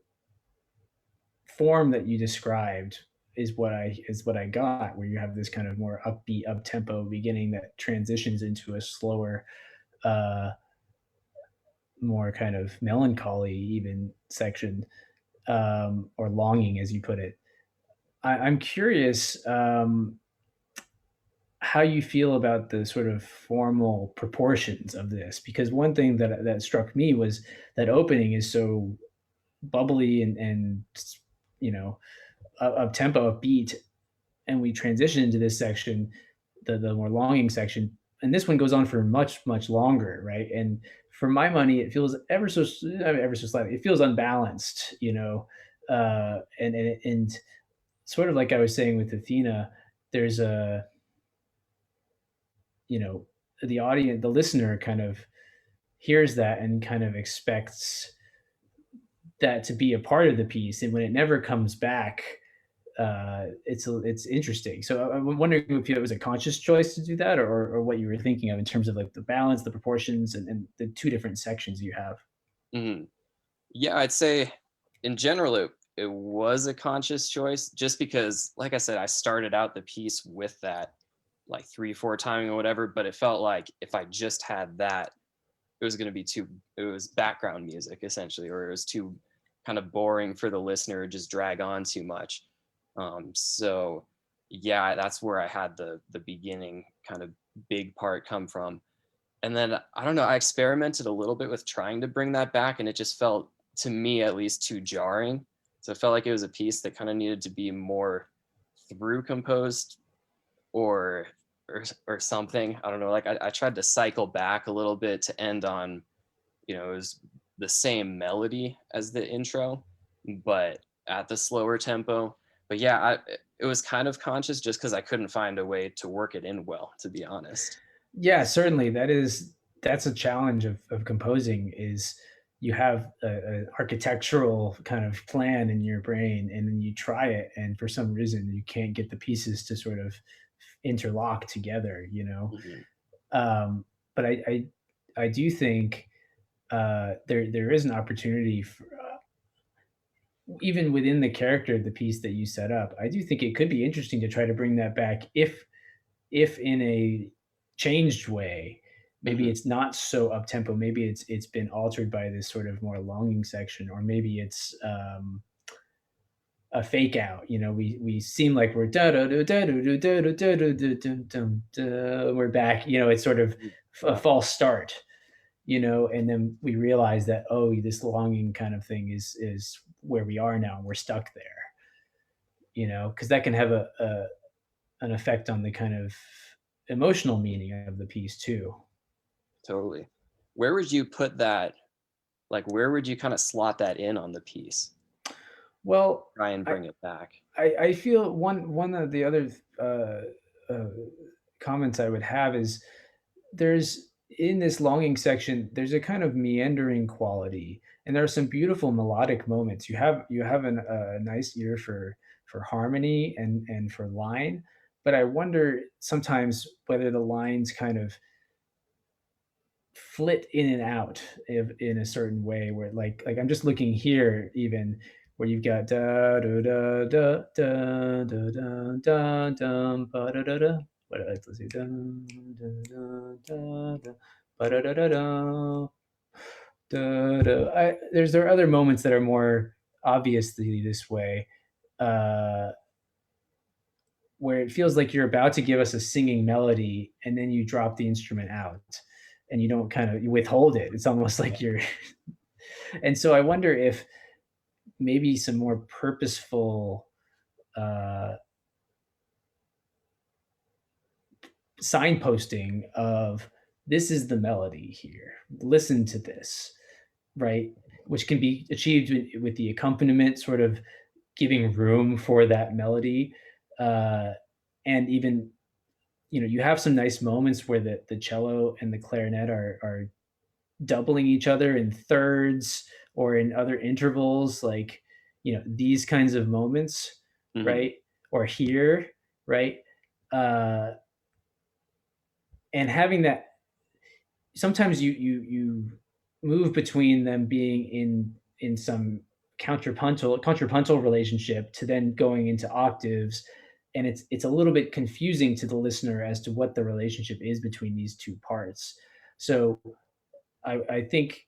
form that you described is what I got, where you have this kind of more upbeat, up tempo beginning that transitions into a slower, uh, more kind of melancholy even section, or longing, as you put it. I'm curious, how you feel about the sort of formal proportions of this, because one thing that struck me was that opening is so bubbly and you know up tempo, upbeat, and we transition into this section, the more longing section, and this one goes on for much longer, right? And for my money, it feels ever so slightly, it feels unbalanced, and sort of like I was saying with Athena, there's a you know the listener kind of hears that and kind of expects that to be a part of the piece, and when it never comes back, it's interesting. So I'm wondering if it was a conscious choice to do that, or what you were thinking of in terms of like the balance, the proportions, and the two different sections you have. mhm. Yeah, I'd say in general it was a conscious choice, just because, like I said, I started out the piece with that like 3/4 timing or whatever, but it felt like if I just had that, it was going to be too, it was background music essentially, or it was too kind of boring for the listener, just drag on too much. So yeah, that's where I had the beginning kind of big part come from. And then I don't know, I experimented a little bit with trying to bring that back, and it just felt, to me at least, too jarring. So it felt like it was a piece that kind of needed to be more through composed, or or something. I don't know. Like I tried to cycle back a little bit to end on, it was the same melody as the intro, but at the slower tempo. But yeah, it was kind of conscious, just because I couldn't find a way to work it in well, to be honest. Yeah, certainly. That's a challenge of composing, is you have an architectural kind of plan in your brain, and then you try it, and for some reason you can't get the pieces to sort of interlock together, Mhm. but I do think there is an opportunity for, even within the character of the piece that you set up. I do think it could be interesting to try to bring that back, if in a changed way. Maybe Mhm. it's not so up tempo. Maybe it's been altered by this sort of more longing section, or maybe it's a fake out. You know, we seem like we're da da da da da da da da da da. We're back. You know, it's sort of a Yeah, false start. You know, and then we realize that, oh, this longing kind of thing is where we are now, and we're stuck there. You know, because that can have a an effect on the kind of emotional meaning of the piece too. totally. Where would you put that? Like, where would you kind of slot that in on the piece? Well, Try and I, bring it back. I feel one of the other uh, comments I would have is there's in this longing section there's a kind of meandering quality, and there are some beautiful melodic moments. You have a nice ear for harmony and for line, but I wonder sometimes whether the lines kind of flit in and out in a certain way where like I'm just looking here even where you've got da da da da da da da da da ba da da da. Let's see, da da da da da ba da da da da da da. There are other moments that are more obviously this way, uh, where it feels like you're about to give us a singing melody and then you drop the instrument out and you don't kind of you withhold it. It's almost like you're and so I wonder if maybe some more purposeful uh, signposting of this is the melody here, listen to this, right, which can be achieved with the accompaniment sort of giving room for that melody, uh, and even you know you have some nice moments where the cello and the clarinet are doubling each other in thirds or in other intervals, like you know these kinds of moments, Hmm. right, or here, right, uh, and having that sometimes you move between them being in some contrapuntal relationship to then going into octaves, and it's a little bit confusing to the listener as to what the relationship is between these two parts. So I think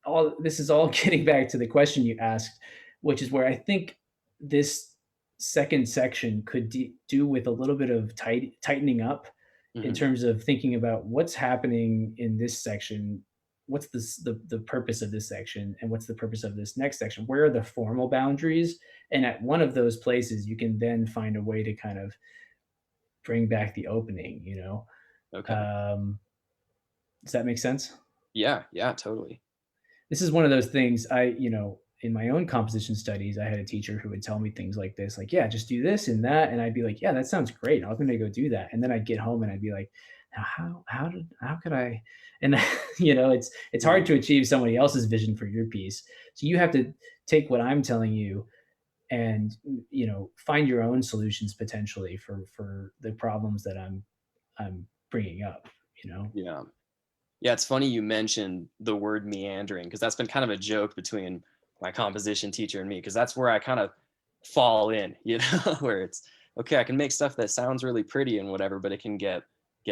all this is all getting back to the question you asked, which is where I think this second section could do with a little bit of tightening up in Hmm. terms of thinking about what's happening in this section, what's the purpose of this section, and what's the purpose of this next section. Where are the formal boundaries? And at one of those places, you can then find a way to kind of bring back the opening. You know, Okay. does that make sense? Yeah, yeah, totally. This is one of those things you know, in my own composition studies, I had a teacher who would tell me things like this, like, yeah, just do this and that. And I'd be like, yeah, that sounds great. I'm going to go do that. And then I'd get home and I'd be like, now how could I, and you know, it's hard Mhm. to achieve somebody else's vision for your piece. So you have to take what I'm telling you and, you know, find your own solutions potentially for the problems that I'm bringing up, you know? Yeah. Yeah, it's funny you mentioned the word meandering because that's been kind of a joke between my composition teacher and me because that's where I kind of fall in, where it's okay, I can make stuff that sounds really pretty and whatever, but it can get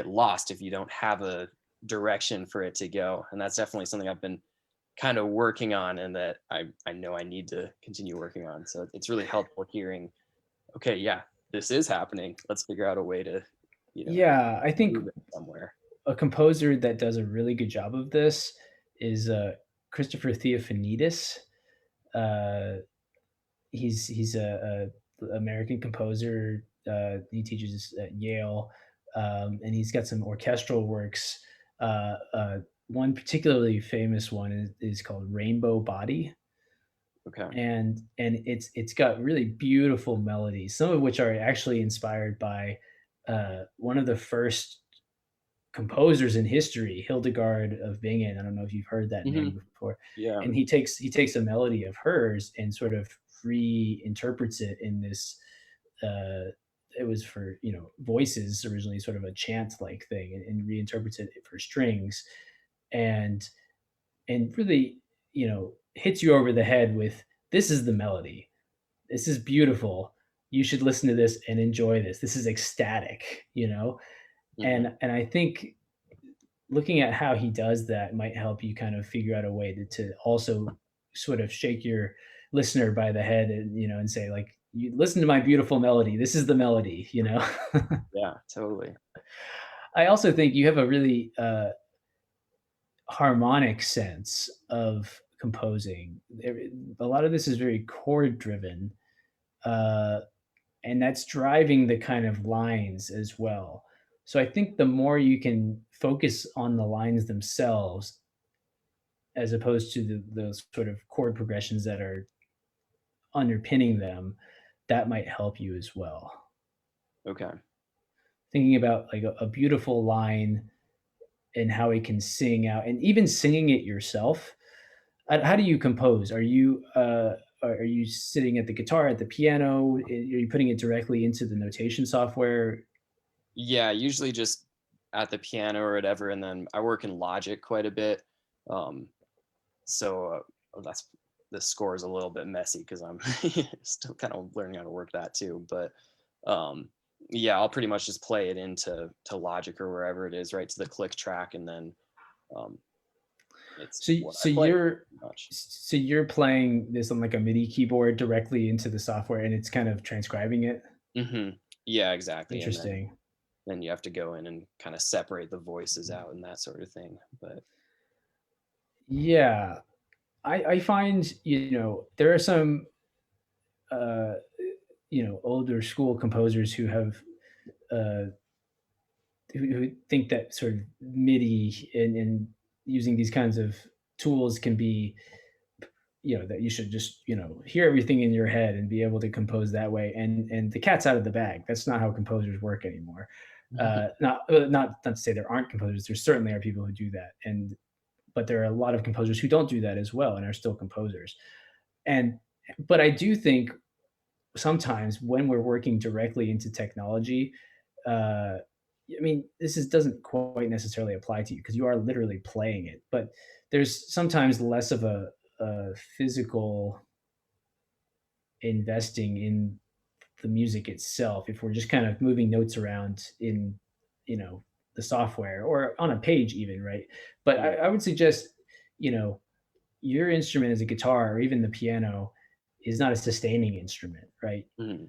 lost if you don't have a direction for it to go. And that's definitely something I've been kind of working on and that I know I need to continue working on. So it's really helpful hearing, okay, yeah, this is happening. Let's figure out a way to, you know, Yeah, I think move it somewhere. a composer that does a really good job of this is Christopher Theophanidis. Uh, he's a American composer. He teaches at Yale, and he's got some orchestral works. One particularly famous one is called Rainbow Body, Okay. and it's got really beautiful melodies, some of which are actually inspired by one of the first composers in history, Hildegard of Bingen. I don't know if you've heard that Hmm. name before. Yeah. And he takes a melody of hers and sort of reinterprets it in this. It was for voices originally, sort of a chant like thing, and reinterprets it for strings, and really hits you over the head with this is the melody. This is beautiful. You should listen to this and enjoy this. This is ecstatic, Hmm. and I think looking at how he does that might help you kind of figure out a way to also sort of shake your listener by the head and, and say like, you listen to my beautiful melody. This is the melody, Yeah, totally. I also think you have a really harmonic sense of composing. A lot of this is very chord driven, uh, and that's driving the kind of lines as well. So I think the more you can focus on the lines themselves, as opposed to those sort of chord progressions that are underpinning them, that might help you as well. Okay. Thinking about like a beautiful line and how it can sing out, and even singing it yourself. How do you compose? Are you sitting at the guitar, at the piano? Are you putting it directly into the notation software? Yeah, usually just at the piano or whatever, and then I work in Logic quite a bit. Um, so that's the score is a little bit messy because I'm still kind of learning how to work that too. But yeah, I'll pretty much just play it into Logic or wherever it is, right to the click track, and then um, it's So what so I play you're pretty much. so you're playing this on like a MIDI keyboard directly into the software, and it's kind of transcribing it. Yeah, exactly. And Interesting. then you have to go in and kind of separate the voices out and that sort of thing. But Yeah, I find there are some uh, older school composers who have uh, who think that sort of MIDI and using these kinds of tools can be, that you should just hear everything in your head and be able to compose that way. And the cat's out of the bag. That's not how composers work anymore. Not to say there aren't composers. There certainly are people who do that, but there are a lot of composers who don't do that as well and are still composers. And but I do think sometimes when we're working directly into technology, uh, I mean, doesn't quite necessarily apply to you because you are literally playing it, but there's sometimes less of a physical investing in the music itself if we're just kind of moving notes around in, the software or on a page even, right? But I would suggest, you know, your instrument as a guitar or even the piano is not a sustaining instrument, right? Mhm.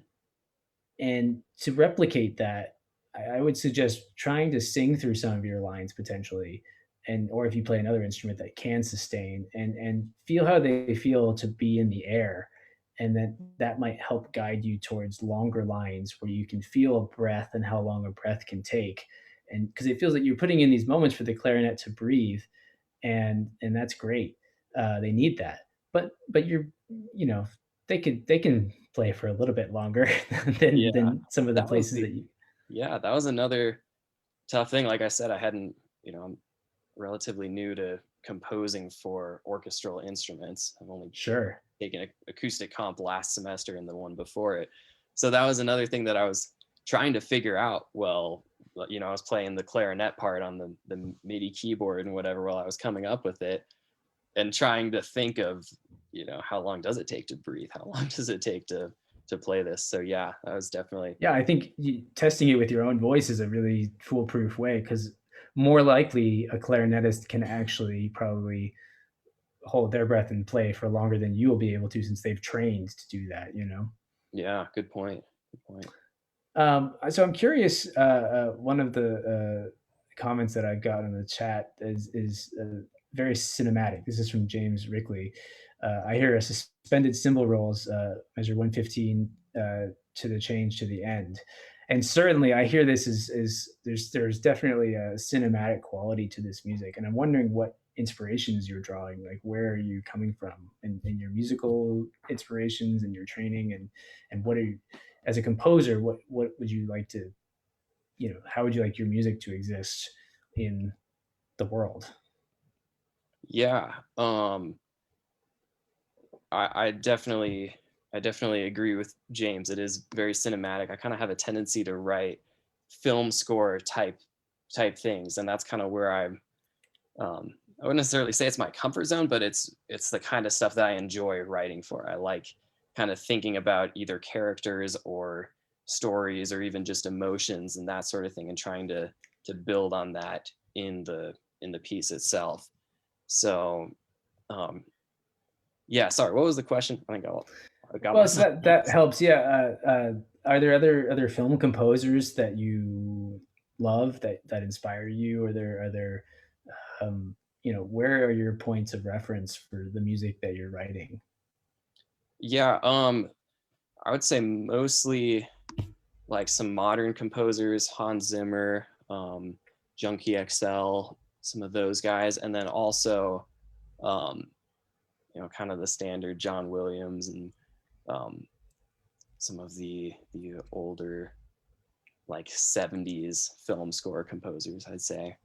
And to replicate that, I would suggest trying to sing through some of your lines potentially, and or if you play another instrument that can sustain and feel how they feel to be in the air, and then that might help guide you towards longer lines where you can feel a breath and how long a breath can take, and because it feels like you're putting in these moments for the clarinet to breathe, and that's great. They need that, but you know they can play for a little bit longer than Yeah, some of the that was places the that you. yeah, that was another tough thing. Like I said, I hadn't, I'm relatively new to composing for orchestral instruments. I've only Sure. taken acoustic comp last semester and the one before it. So that was another thing that I was trying to figure out. Well, I was playing the clarinet part on the MIDI keyboard and whatever while I was coming up with it, and trying to think of, how long does it take to breathe? How long does it take to play this? So yeah, that was definitely. Yeah, I think testing it with your own voice is a really foolproof way because more likely a clarinetist can actually probably hold their breath and play for longer than you will be able to since they've trained to do that. Yeah, good point. Good point. So I'm curious. One of the comments that I got in the chat is very cinematic. This is from James Rickley. I hear a suspended cymbal rolls measure 115 to the change to the end, and certainly I hear this is there's definitely a cinematic quality to this music, and I'm wondering what inspirations you're drawing. Like, where are you coming from in your musical inspirations and your training, and what are you, as a composer, what would you like to, how would you like your music to exist in the world? Yeah. I definitely agree with James. It is very cinematic. I kind of have a tendency to write film score type things, and that's kind of where I wouldn't necessarily say it's my comfort zone, but it's the kind of stuff that I enjoy writing for. I like kind of thinking about either characters or stories or even just emotions and that sort of thing, and trying to build on that in the piece itself. So um, Yeah, sorry, what was the question? I think I got Well, so myself. that helps. Yeah. Are there other film composers that you love that inspire you? Or are there um, where are your points of reference for the music that you're writing? Yeah, I would say mostly like some modern composers, Hans Zimmer, Junkie XL, some of those guys, and then also, um, kind of the standard John Williams and um, some of the older like 70s film score composers, I'd say.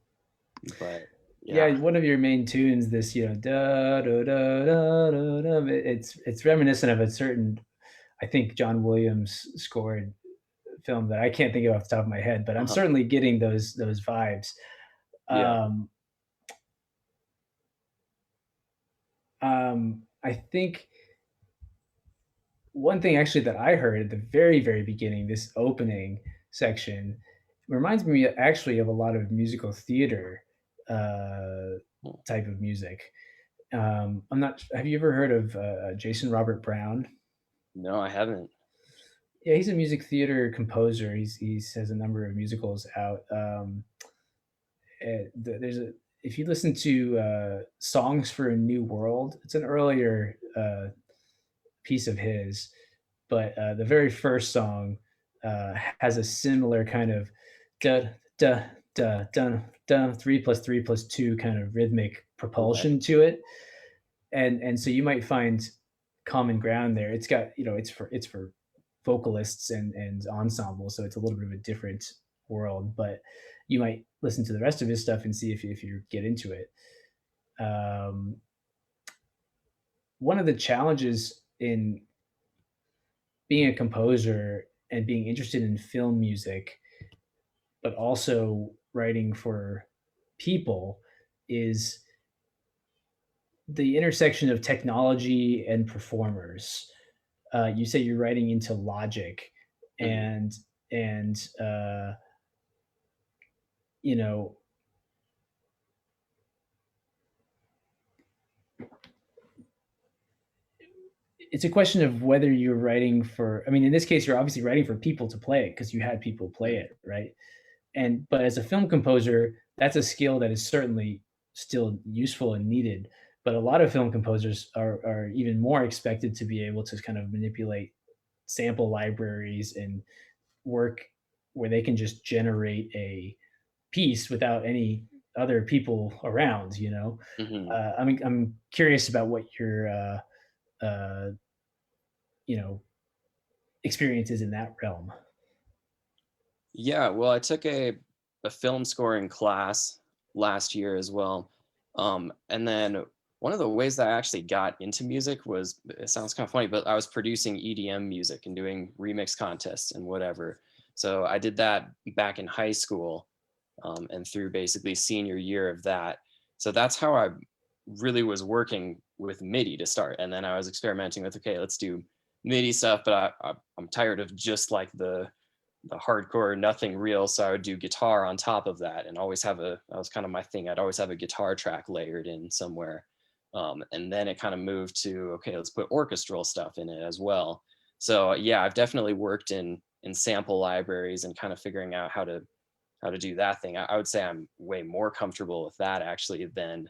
But Yeah, yeah. one of your main tunes, this da da da da da da. It's reminiscent of a certain, I think John Williams scored film that I can't think of off the top of my head, but I'm Uh-huh. certainly getting those vibes. Yeah. Um, I think one thing actually that I heard at the very beginning, this opening section, reminds me actually of a lot of musical theater uh, type of music. I'm not. Have you ever heard of Jason Robert Brown? No, I haven't. Yeah, he's a music theater composer. He has a number of musicals out. There's a If you listen to "Songs for a New World," it's an earlier piece of his, but the very first song has a similar kind of da da da da da 3 plus 3 plus 2 kind of rhythmic Okay. propulsion to it, and so you might find common ground there. It's got it's for vocalists and ensembles, so it's a little bit of a different world. But you might listen to the rest of his stuff and see if you get into it. Um, One of the challenges in being a composer and being interested in film music, but also writing for people, is the intersection of technology and performers. You say you're writing into Logic, Hmm. and you know it's a question of whether you're writing for. I mean, in this case, you're obviously writing for people to play it because you had people play Hmm. it, right? And but as a film composer, that's a skill that is certainly still useful and needed. But a lot of film composers are even more expected to be able to kind of manipulate sample libraries and work where they can just generate a piece without any other people around. Hmm. I'm curious about what your uh, you know experience is in that realm. Yeah, well, I took a film scoring class last year as well. And then one of the ways that I actually got into music was, it sounds kind of funny, but I was producing EDM music and doing remix contests and whatever. So I did that back in high school, and through basically senior year of that. So that's how I really was working with MIDI to start. And then I was experimenting with, okay, let's do MIDI stuff, but I'm tired of just like the hardcore nothing real, so I would do guitar on top of that and always have that was kind of my thing. I'd always have a guitar track layered in somewhere. And then it kind of moved to, okay, let's put orchestral stuff in it as well. So yeah, I've definitely worked in sample libraries and kind of figuring out how to do that thing. I would say I'm way more comfortable with that actually than,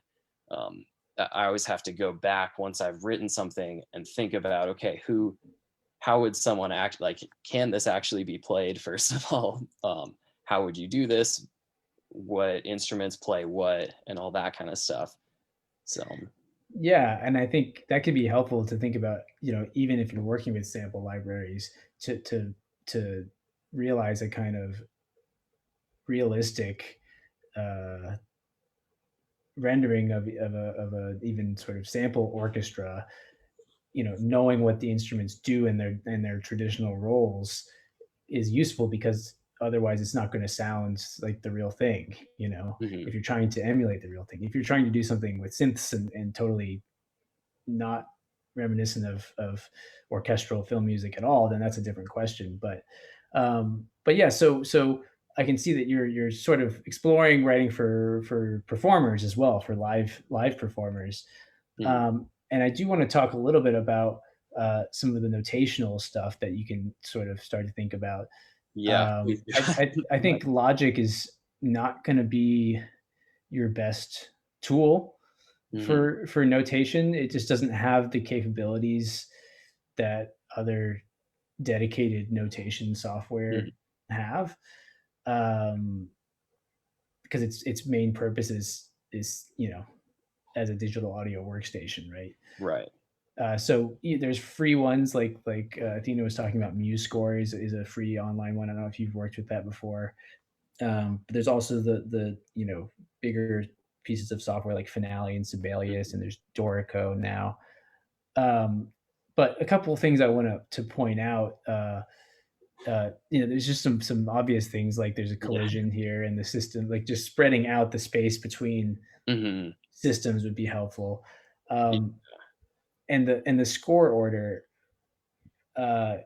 um, I always have to go back once I've written something and think about, okay, how would someone act, like, can this actually be played first of all? How would you do this? What instruments play what and all that kind of stuff. So Yeah, and I think that could be helpful to think about, even if you're working with sample libraries, to realize a kind of realistic uh, rendering of a even sort of sample orchestra. Knowing what the instruments do in their traditional roles is useful, because otherwise it's not going to sound like the real thing. mhm. If you're trying to emulate the real thing, if you're trying to do something with synths and totally not reminiscent of orchestral film music at all, then that's a different question. But yeah, so I can see that you're sort of exploring writing for performers as well, for live performers. Mhm. And I do want to talk a little bit about some of the notational stuff that you can sort of start to think about. Yeah, please I do. think logic is not going to be your best tool Mhm. for notation. It just doesn't have the capabilities that other dedicated notation software Mhm. have. Um, because its main purpose is as a digital audio workstation, right? Right. So there's free ones like Athena was talking about. MuseScore is a free online one. I don't know if you've worked with that before. But there's also the bigger pieces of software like Finale and Sibelius, and there's Dorico now. Um, but a couple of things I want to point out. There's just some obvious things, like there's a Yeah. collision here in the system, like just spreading out the space between Mhm. systems would be helpful. Yeah. Um, and the score order, uh,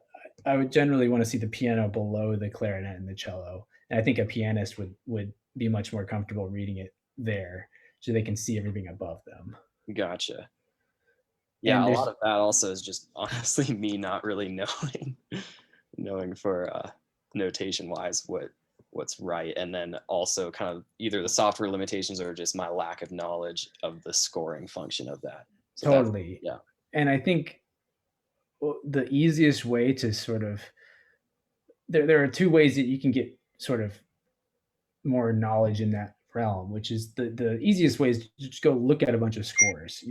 I would generally want to see the piano below the clarinet and the cello. And I think a pianist would be much more comfortable reading it there, so they can see everything above them. Gotcha. Yeah, And a lot there's of that also is just honestly me not really knowing for notation wise what's right, and then also kind of either the software limitations or just my lack of knowledge of the scoring function of that. So that's, totally. yeah. And I think the easiest way to sort of there are two ways that you can get sort of more knowledge in that realm, which is the easiest way is to just go look at a bunch of scores.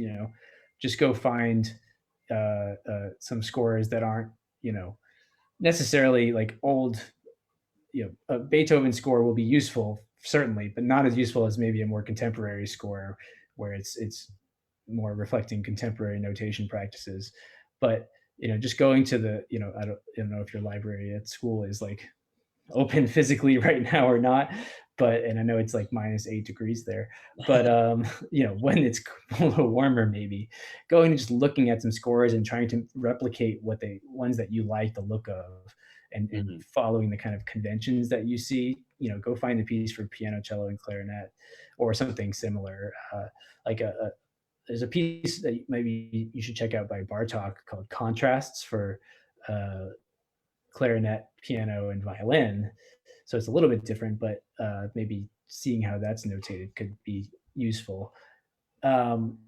Just go find some scores that aren't necessarily like old. A Beethoven score will be useful certainly, but not as useful as maybe a more contemporary score where it's more reflecting contemporary notation practices. But just going to I don't know if your library at school is like open physically right now or not, and I know it's like -8 degrees there, but when it's a little warmer, maybe going and just looking at some scores and trying to replicate what they ones that you like the look of, and Mhm. following the kind of conventions that you see. Go find a piece for piano, cello, and clarinet, or something similar. Like there's a piece that maybe you should check out by Bartok called Contrasts for uh, clarinet, piano, and violin. So it's a little bit different, but maybe seeing how that's notated could be useful. Um,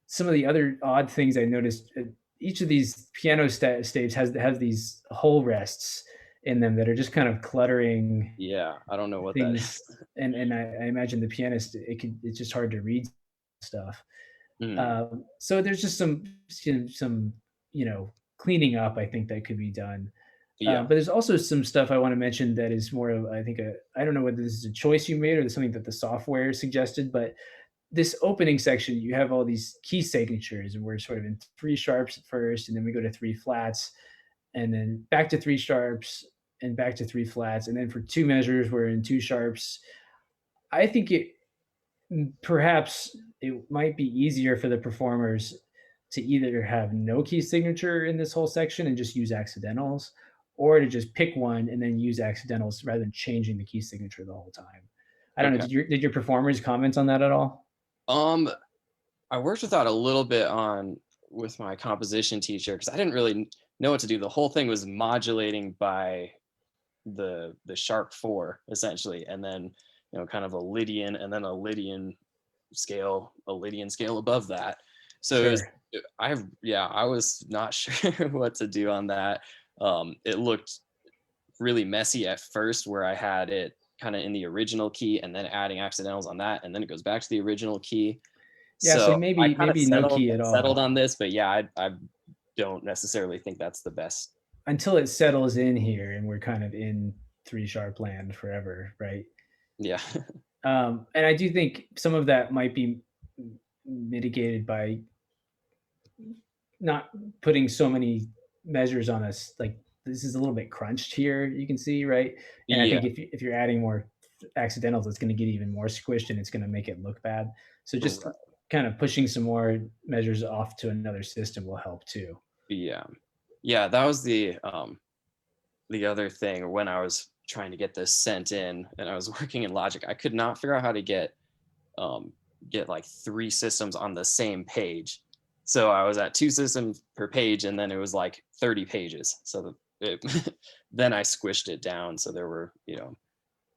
some of the other odd things I noticed, each of these piano staves has these whole rests in them that are just kind of cluttering Yeah, I don't know what that things. is. And I imagine the pianist, it's just hard to read stuff. Mhm. So there's just some cleaning up, I think, that could be done. Yeah. But there's also some stuff I want to mention that is more of, I think, I don't know whether this is a choice you made or something that the software suggested, but this opening section, you have all these key signatures, and we're sort of in three sharps at first, and then we go to three flats, and then back to three sharps, and back to three flats, and then for two measures, we're in two sharps. I think perhaps it might be easier for the performers to either have no key signature in this whole section and just use accidentals, or to just pick one and then use accidentals rather than changing the key signature the whole time. I don't know. Okay. Did your performers comment on that at all? Um, I worked with that a little bit with my composition teacher because I didn't really know what to do. The whole thing was modulating by the sharp four essentially, and then kind of a Lydian, and then a Lydian scale above that. So it was, Sure. I was not sure what to do on that. It looked really messy at first where I had it kind of in the original key and then adding accidentals on that, and then it goes back to the original key. Yeah. So So I kind of maybe no key at settled all on this, but yeah, I don't necessarily think that's the best. until it settles in here and we're kind of in three sharp land forever, right? Yeah. And I do think some of that might be mitigated by not putting so many measures on us. Like this is a little bit crunched here, you can see, right? And I Yeah. think if you're adding more accidentals, it's going to get even more squished and it's going to make it look bad. So just Right. kind of pushing some more measures off to another system will help too. Yeah. Yeah, that was the other thing when I was trying to get this sent in and I was working in Logic. I could not figure out how to get like three systems on the same page. So I was at 2 systems per page, and then it was like 30 pages. So then I squished it down. So there were,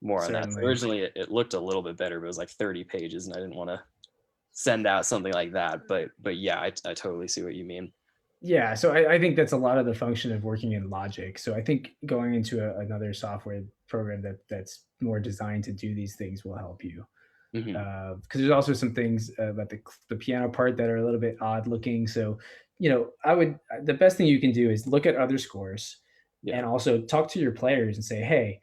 more on that. So originally it looked a little bit better, but it was like 30 pages, and I didn't want to send out something like that. But yeah, I totally see what you mean. Yeah, so I think that's a lot of the function of working in Logic. So I think going into another software program that's more designed to do these things will help you. Because there's also some things about the piano part that are a little bit odd looking. So, the best thing you can do is look at other scores and also talk to your players and say, hey,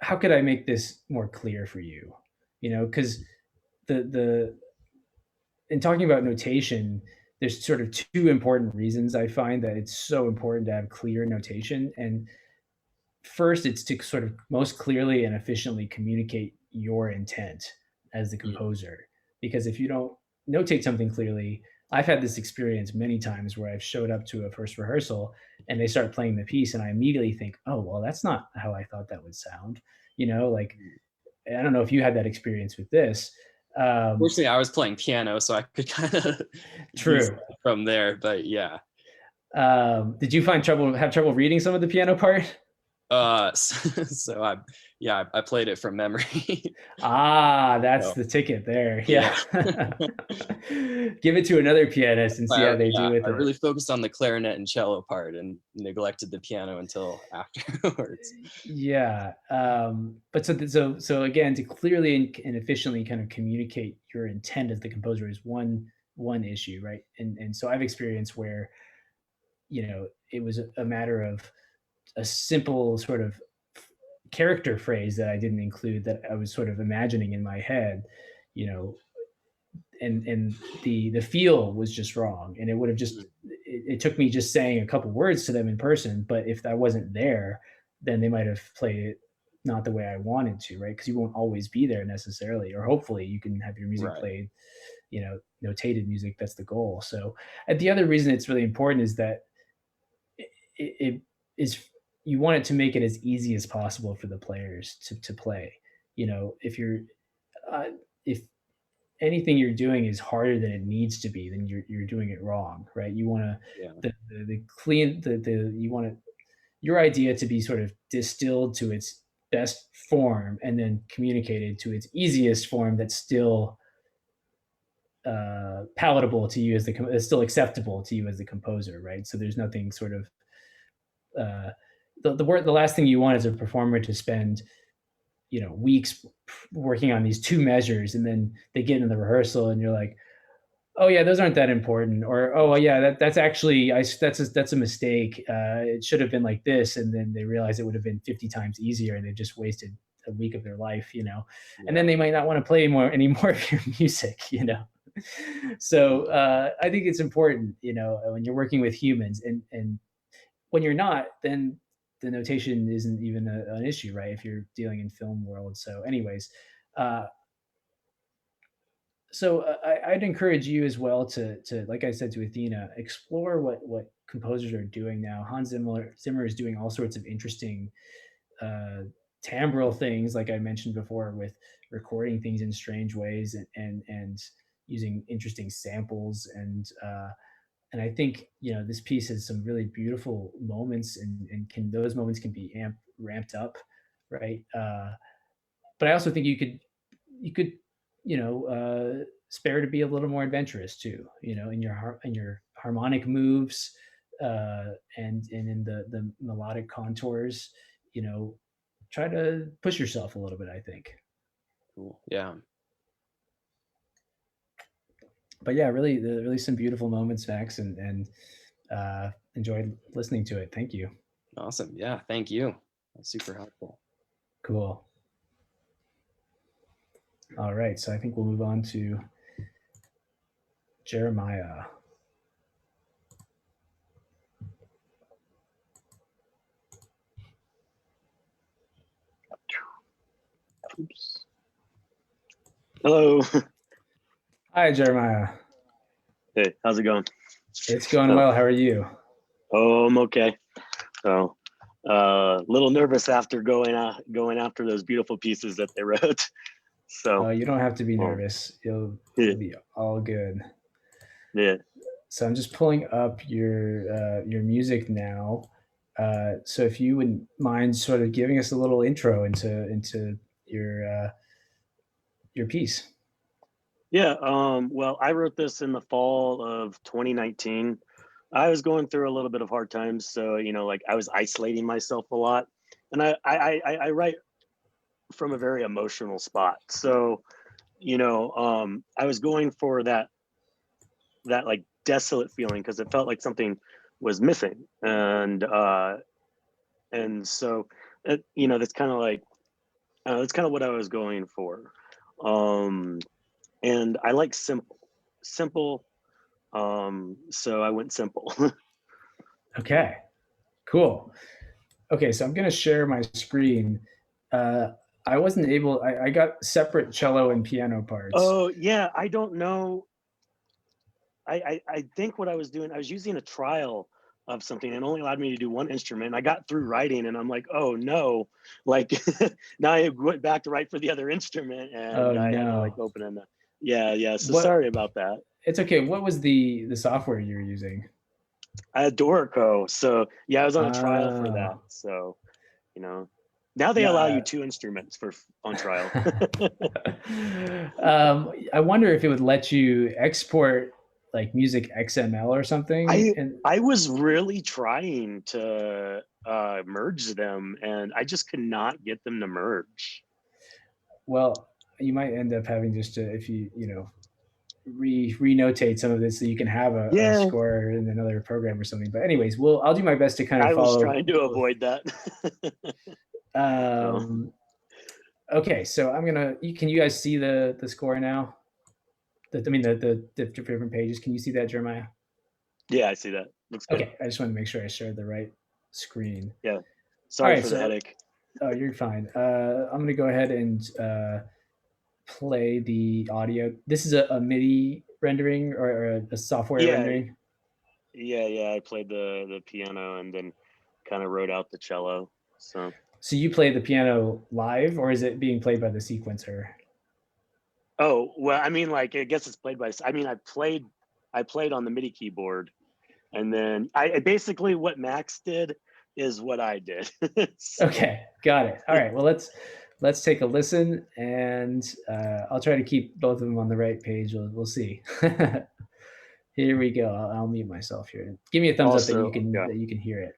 how could I make this more clear for you? Because in talking about notation, there's sort of two important reasons I find that it's so important to have clear notation. And first, it's to sort of most clearly and efficiently communicate your intent as the composer. Because if you don't notate something clearly, I've had this experience many times where I've showed up to a first rehearsal and they start playing the piece and I immediately think, oh, well, that's not how I thought that would sound. Like, I don't know if you had that experience with this. Fortunately, I was playing piano, so I could kind of true from there, but yeah. Did you have trouble reading some of the piano part? So I played it from memory. That's the ticket there. Yeah. Give it to another pianist and see how they do with it. I really focused on the clarinet and cello part and neglected the piano until afterwards. Yeah. But so again, to clearly and efficiently kind of communicate your intent as the composer is one issue, right? And so I've experienced where, it was a matter of a simple sort of character phrase that I didn't include that I was sort of imagining in my head, and the feel was just wrong. And it would have just, it took me just saying a couple words to them in person. But if I wasn't there, then they might have played it not the way I wanted to, right? Because you won't always be there necessarily, or hopefully you can have your music played, notated music. That's the goal. So, and the other reason it's really important is that it is, you want it to make it as easy as possible for the players to play. If you're if anything you're doing is harder than it needs to be, then you're doing it wrong, right? You want to you want your idea to be sort of distilled to its best form and then communicated to its easiest form that's still palatable to you as still acceptable to you as the composer, right? So there's nothing sort of the last thing you want is a performer to spend weeks working on these two measures, and then they get into the rehearsal and you're like, oh yeah, those aren't that important, or oh yeah, that's actually that's a mistake, it should have been like this, and then they realize it would have been 50 times easier and they just wasted a week of their life, and then they might not want to play any more of your music. So I think it's important, when you're working with humans, and when you're not, then the notation isn't even an issue, right? If you're dealing in film world. So anyways, I'd encourage you as well to, like I said to Athena, explore what composers are doing now. Hans Zimmer is doing all sorts of interesting timbral things, like I mentioned before, with recording things in strange ways and using interesting samples. And I think, this piece has some really beautiful moments, and those moments can be ramped up, right? But I also think you could spare to be a little more adventurous too, in your harmonic moves, and in the melodic contours. Try to push yourself a little bit, I think. Cool. Yeah. But yeah, really some beautiful moments, Max, and enjoyed listening to it. Thank you. Awesome. Yeah, thank you. That's super helpful. Cool. All right, so I think we'll move on to Jeremiah. Oops. Hello. Hi, Jeremiah. Hey, how's it going? It's going well. How are you? Oh, I'm okay. So, a little nervous after going after those beautiful pieces that they wrote. So you don't have to be nervous. You'll be all good. Yeah. So I'm just pulling up your music now. So if you wouldn't mind sort of giving us a little intro into your piece. Yeah. Well, I wrote this in the fall of 2019. I was going through a little bit of hard times, so like I was isolating myself a lot, and I write from a very emotional spot. So I was going for that like desolate feeling because it felt like something was missing, and so that's kind of like that's kind of what I was going for. Um, and I like simple. So I went simple. Okay, cool. Okay, so I'm going to share my screen. I wasn't able, I got separate cello and piano parts. Oh yeah, I don't know. I think what I was doing, I was using a trial of something and only allowed me to do one instrument. I got through writing and I'm like, oh no, like now I went back to write for the other instrument Oh and I had to like no. open in yeah. So What? sorry about that. It's okay. What was the software you were using? I had Dorico. So yeah, I was on a trial for that. Oh, So, now they allow you yeah. two instruments on trial. I wonder if it would let you export like music XML or something. I And I was really trying to merge them and I just could not get them to merge. well, you might end up having just to, if renotate some of this so you can have a Yeah, score in another program or something. But anyways, I'll do my best to kind of I was follow trying to both. avoid that. No. Okay, so can you guys see the score now? The different pages. Can you see that, Jeremiah? Yeah, I see that. Looks good. Okay, I just want to make sure I shared the right screen. Yeah. All Sorry right, for the so headache. you're fine. I'm gonna go ahead and play the audio. This is a MIDI rendering or a software Yeah, rendering. yeah. I played the piano and then kind of wrote out the cello. So So you play the piano live, or is it being played by the sequencer? oh well, I mean, like I guess it's played by. I mean, I played on the MIDI keyboard, and then I basically what Max did is what I did. So, Okay, got it. All right. Well, let's take a listen, and I'll try to keep both of them on the right page. We'll see. Here we go. I'll mute myself here. Give me a thumbs up that also, yeah. you can hear it.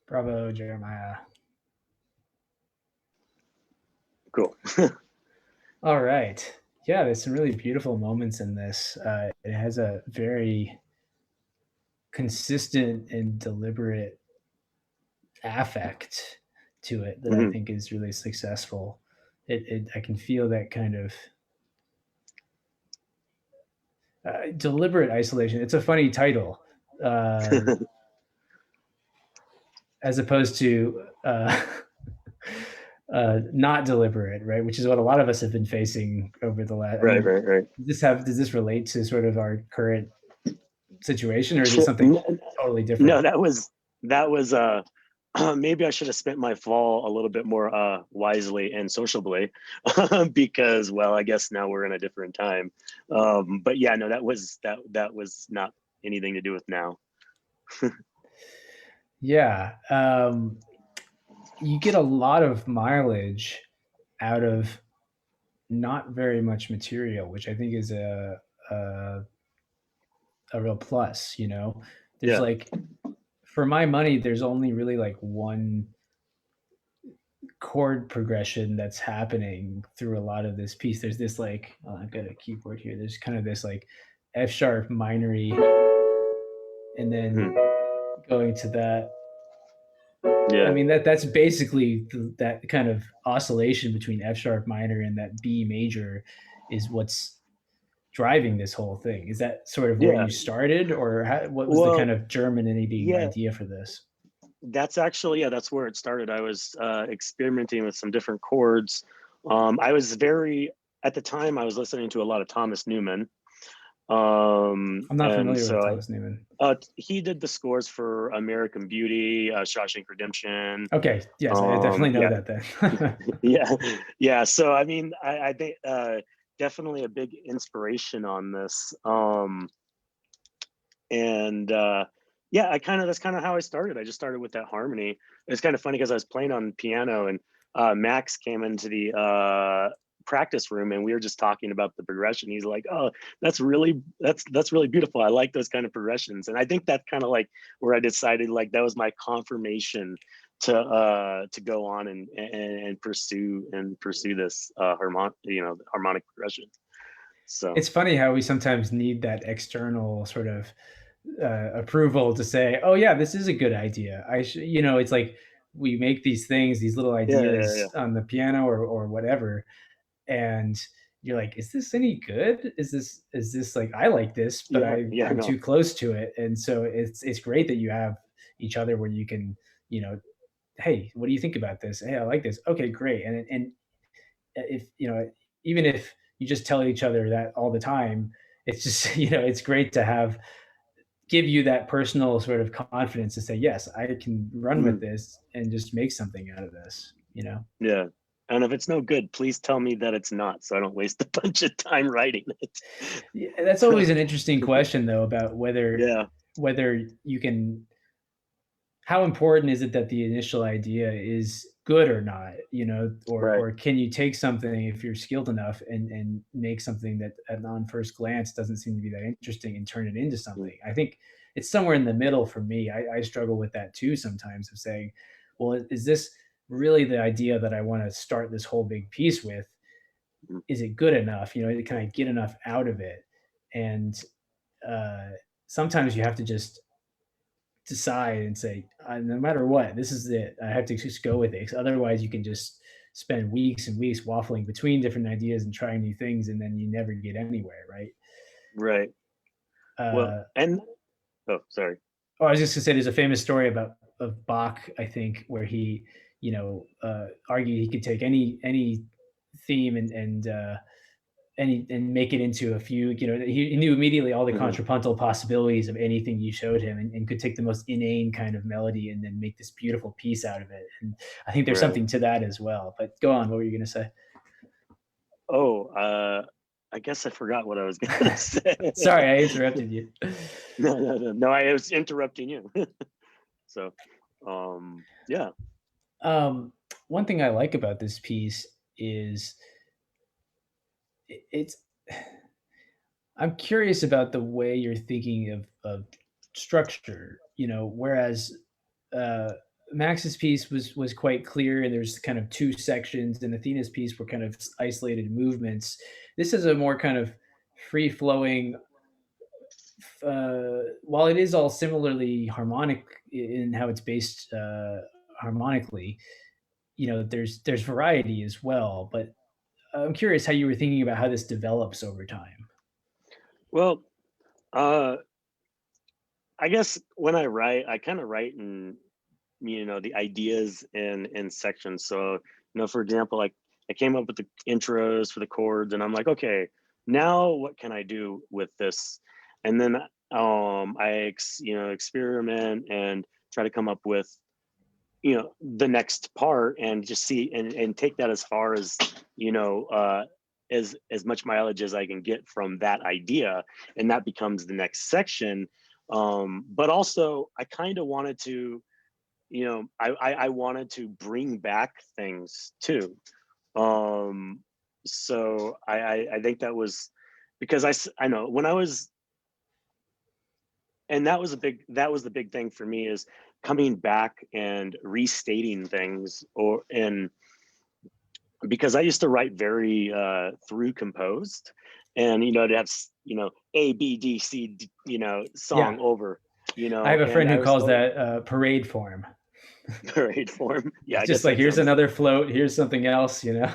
Bravo, Jeremiah. Cool. All right. Yeah, there's some really beautiful moments in this. It has a very consistent and deliberate affect to it that I think is really successful. I can feel that kind of deliberate isolation. It's a funny title, as opposed to not deliberate, right? Which is what a lot of us have been facing over the last. Right. Does this relate to sort of our current situation, or is it something totally different? No, that was maybe I should have spent my fall a little bit more wisely and sociably, because, well, I guess now we're in a different time. But yeah, no, that was not anything to do with now. Yeah. You get a lot of mileage out of not very much material, which I think is a real plus, you know. There's like, for my money, there's only really like one chord progression that's happening through a lot of this piece. There's this like, I've got a keyboard here. There's kind of this like F sharp minory, and then going to that. Yeah. I mean, that's basically that kind of oscillation between F sharp minor and that B major is what's driving this whole thing. Is that sort of where you started, or what was the kind of germinating idea for this? That's actually, that's where it started. I was experimenting with some different chords. I was at the time, I was listening to a lot of Thomas Newman. I'm not familiar with Thomas Newman. He did the scores for American Beauty, Shawshank Redemption. Okay, yes, I definitely know that then. Yeah. So I mean, I think definitely a big inspiration on this. That's kind of how I started. I just started with that harmony. It's kind of funny because I was playing on piano, and Max came into the practice room, and we were just talking about the progression. He's like, "Oh, that's really beautiful. I like those kind of progressions." And I think that's kind of like where I decided, like, that was my confirmation to go on and pursue this harmonic progression. So it's funny how we sometimes need that external sort of approval to say, "Oh yeah, this is a good idea." It's like we make these things, these little ideas on the piano or whatever, and you're like, "Is this any good? Is this like, I like this, but I'm too close to it." And so it's great that you have each other where you can, hey, what do you think about this? Hey, I like this. Okay, great. And if even if you just tell each other that all the time, it's just it's great to give you that personal sort of confidence to say, yes, I can run with this and just make something out of this. Yeah. And if it's no good, please tell me that it's not, so I don't waste a bunch of time writing it. Yeah, that's always an interesting question, though, about whether you can. How important is it that the initial idea is good or not, or can you take something, if you're skilled enough, and make something that on first glance doesn't seem to be that interesting and turn it into something? I think it's somewhere in the middle for me. I struggle with that too sometimes, of saying, well, is this really the idea that I want to start this whole big piece with? Is it good enough? Can I get enough out of it? And sometimes you have to just decide and say, no matter what, this is it. I have to just go with it. Otherwise, you can just spend weeks and weeks waffling between different ideas and trying new things, and then you never get anywhere, right? Right. Sorry. Oh, I was just gonna say, there's a famous story of Bach, I think, where he, argued he could take any theme and make it into a fugue. He knew immediately all the contrapuntal possibilities of anything you showed him, and could take the most inane kind of melody and then make this beautiful piece out of it. And I think there's something to that as well. But go on, what were you going to say? I guess I forgot what I was going to say. Sorry, I interrupted you. No, I was interrupting you. So, yeah. One thing I like about this piece is I'm curious about the way you're thinking of structure, whereas Max's piece was quite clear, and there's kind of two sections, and Athena's piece were kind of isolated movements. This is a more kind of free flowing. While it is all similarly harmonic in how it's based harmonically, there's variety as well. But I'm curious how you were thinking about how this develops over time. Well, uh, I guess when I write, I kind of write in, the ideas in sections. So, for example, like I came up with the intros for the chords, and I'm like, okay, now what can I do with this? And then experiment and try to come up with, the next part, and just see and take that as far as, as much mileage as I can get from that idea, and that becomes the next section. But also I kind of wanted to, I wanted to bring back things too. So I think that was because I know when I was, and that was the big thing for me, is coming back and restating things, and because I used to write very through composed, and to have A B D C song over, I have a friend who calls always, that parade form. parade form. Yeah, I Just guess like that here's sounds, another float, here's something else. yeah.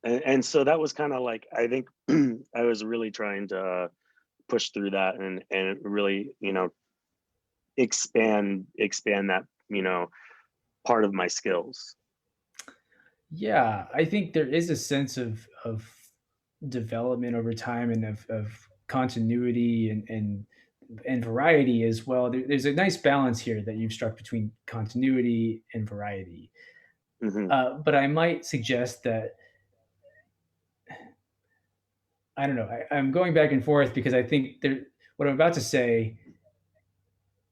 And so that was kind of like, I think I was really trying to push through that, and really, expand that, part of my skills. Yeah, I think there is a sense of development over time, and of continuity and variety as well. There's a nice balance here that you've struck between continuity and variety. Hmm. But I might suggest that, I don't know. I'm going back and forth because I think what I'm about to say,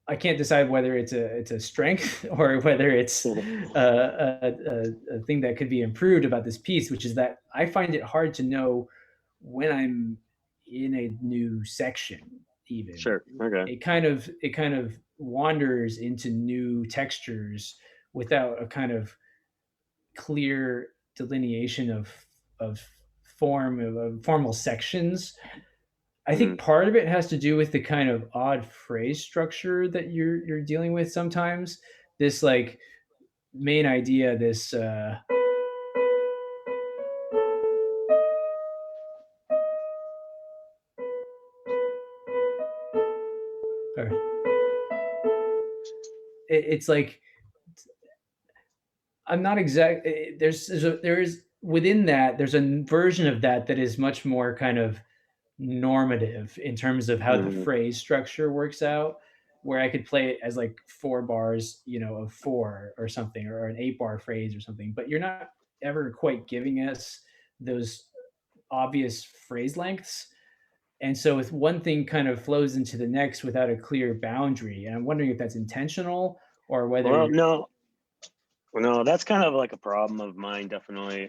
I can't decide whether it's a strength or whether it's a thing that could be improved about this piece, which is that I find it hard to know when I'm in a new section. Even Sure. Okay. it kind of wanders into new textures without a kind of clear delineation of formal sections. I Hmm. think part of it has to do with the kind of odd phrase structure that you're dealing with sometimes. This like main idea, this or it's like I'm not exact. There is within that there's a version of that that is much more kind of normative in terms of how the Hmm. phrase structure works out, where I could play it as like 4 bars, of four or something, or an 8 bar phrase or something. But you're not ever quite giving us those obvious phrase lengths. And so if one thing kind of flows into the next without a clear boundary, and I'm wondering if that's intentional or Well, whether. no, that's kind of like a problem of mine, definitely.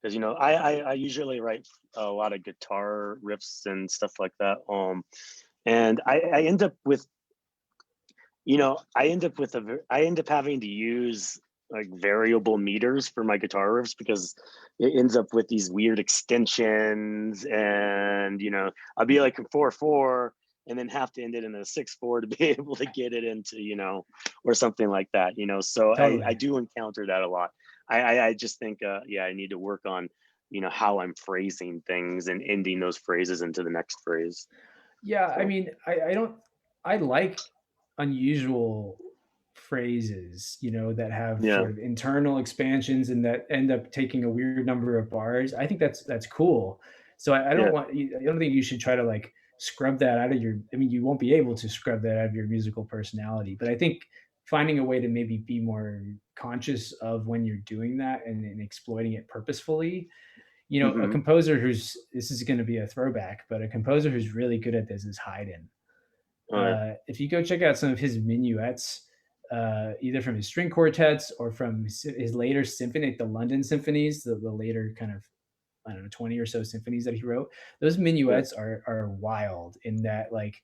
Because I usually write a lot of guitar riffs and stuff like that. And I end up with, I end up having to use like variable meters for my guitar riffs, because it ends up with these weird extensions, and I'll be like a 4/4, and then have to end it in a 6/4 to be able to get it into, or something like that. So I Totally. do encounter that a lot. I just think, yeah, I need to work on, how I'm phrasing things and ending those phrases into the next phrase. Yeah, I So mean, I don't. I like unusual phrases, that have yeah, sort of internal expansions and that end up taking a weird number of bars. I think that's cool. So I don't yeah. want. I don't think you should try to like scrub that out of your. I mean, you won't be able to scrub that out of your musical personality. But I think finding a way to maybe be more conscious of when you're doing that, and exploiting it purposefully. A Hmm. composer who's this is going to be a throwback, but a composer who's really good at this is Haydn. All right. If you go check out some of his minuets, either from his string quartets or from his later symphony, like the London symphonies, the later kind of, I don't know, 20 or so symphonies that he wrote, those Yeah. minuets are wild in that, like,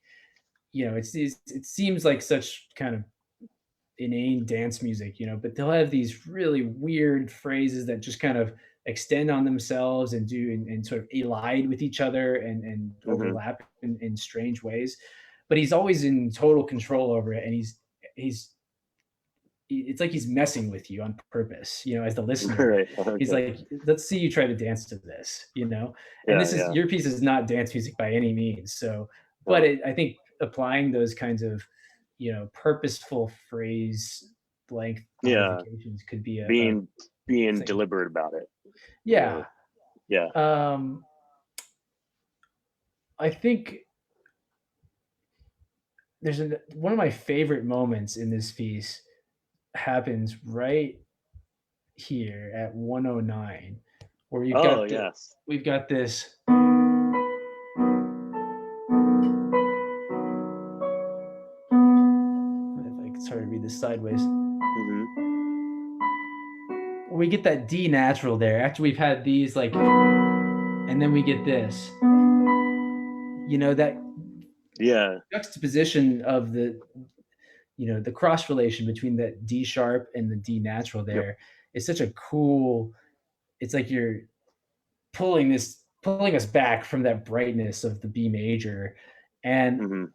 it seems like such kind of inane dance music, but they'll have these really weird phrases that just kind of extend on themselves and and sort of elide with each other and Mm-hmm. overlap in strange ways. But he's always in total control over it, and he's it's like he's messing with you on purpose, as the listener. Right. He's Okay. like, let's see you try to dance to this, and Yeah. this is Yeah. your piece is not dance music by any means. So, but No. I think applying those kinds of, purposeful phrase blank Yeah. modifications could be a Being thing. deliberate about it. Yeah. Yeah. I think there's one of my favorite moments in this piece happens right here at 109, where Oh yes. we've got this. If I could try to read this sideways, Mm-hmm. we get that D natural there after we've had these and then we get this. That Yeah. juxtaposition of the cross relation between that D sharp and the D natural Yep. there is such a cool. It's like you're pulling us back from that brightness of the B major, and Mm-hmm.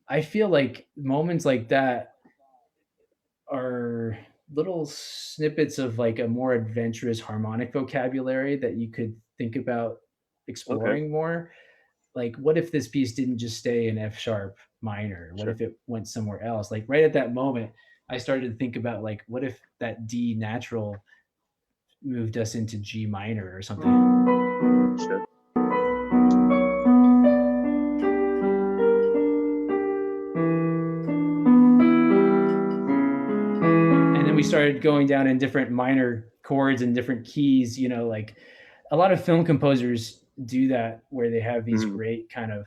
I feel like moments like that are little snippets of like a more adventurous harmonic vocabulary that you could think about Okay. exploring more. Like, what if this piece didn't just stay in F sharp minor? What Sure. if it went somewhere else? Like right at that moment, I started to think about like, what if that D natural moved us into G minor or something? Sure. And then we started going down in different minor chords and different keys, like a lot of film composers do that, where they have these Mm-hmm. great kind of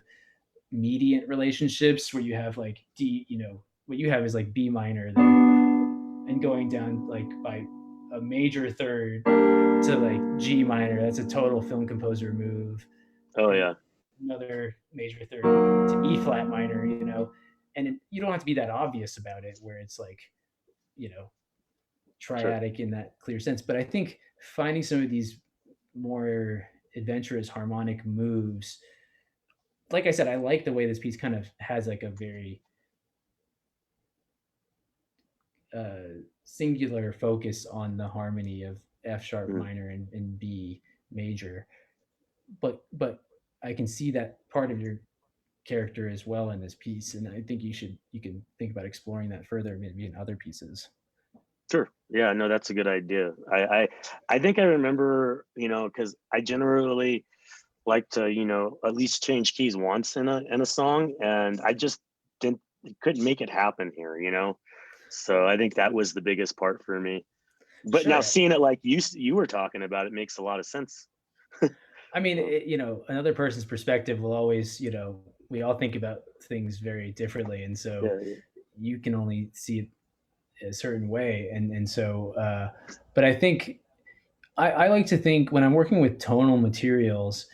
mediant relationships where you have like D, what you have is like B minor there, and going down like by a major third to like G minor. That's a total film composer move. Oh And yeah. another major third to E flat minor, and you don't have to be that obvious about it where it's like, Sure. triadic in that clear sense. But I think finding some of these more adventurous harmonic moves, like I said, I like the way this piece kind of has like a very singular focus on the harmony of F sharp Mm-hmm. minor and B major. But I can see that part of your character as well in this piece, and I think you can think about exploring that further, maybe in other pieces. Sure. Yeah. No, that's a good idea. I think I remember, because I generally like to, at least change keys once in a song, and I just couldn't make it happen here. So I think that was the biggest part for me. But now Sure. seeing it like you were talking about, it makes a lot of sense. I mean, another person's perspective will always, we all think about things very differently, and so Yeah. you can only see it a certain way, and so, but I think I like to think when I'm working with tonal materials,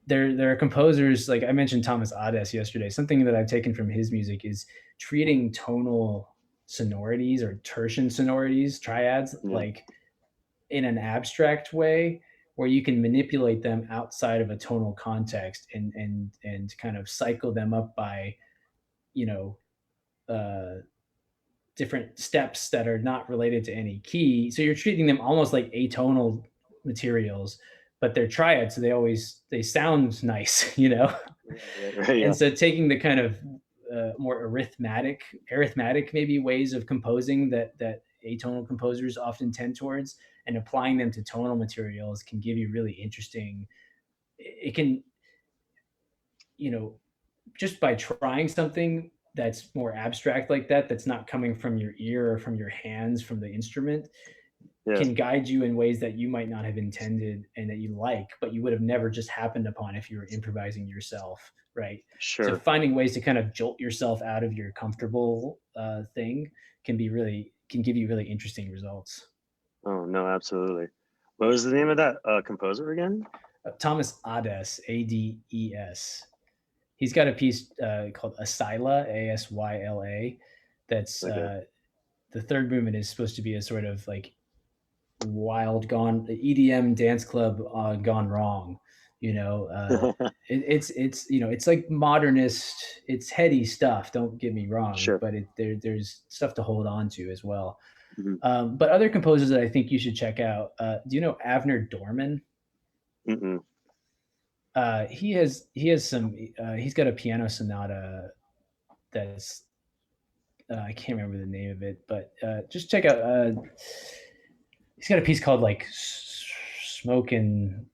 there are composers like I mentioned Thomas Ades yesterday. Something that I've taken from his music is treating tonal sonorities or tertian sonorities, triads, Yeah. like in an abstract way where you can manipulate them outside of a tonal context and kind of cycle them up by, you know, uh, different steps that are not related to any key. So you're treating them almost like atonal materials, but they're triads, so they sound nice, Right. And Yeah. so taking the kind of more arithmetic maybe ways of composing that atonal composers often tend towards, and applying them to tonal materials can give you really interesting. It can, just by trying something that's more abstract like that, that's not coming from your ear or from your hands, from the instrument, Yeah. can guide you in ways that you might not have intended and that you like, but you would have never just happened upon if you were improvising yourself, right? So Sure. finding ways to kind of jolt yourself out of your comfortable thing can give you really interesting results. Oh no, absolutely. What was the name of that composer again? Thomas Ades, Ades. He's got a piece called Asyla, Asyla, that's Okay. the third movement is supposed to be a sort of like wild gone EDM dance club gone wrong. It's it's like modernist, it's heady stuff, don't get me wrong, Sure. but there's stuff to hold on to as well. Mhm. But other composers that I think you should check out, do you know Avner Dorman? Mm-mm. He has some he's got a piano sonata that's I can't remember the name of it, but just check out he's got a piece called like Smoke and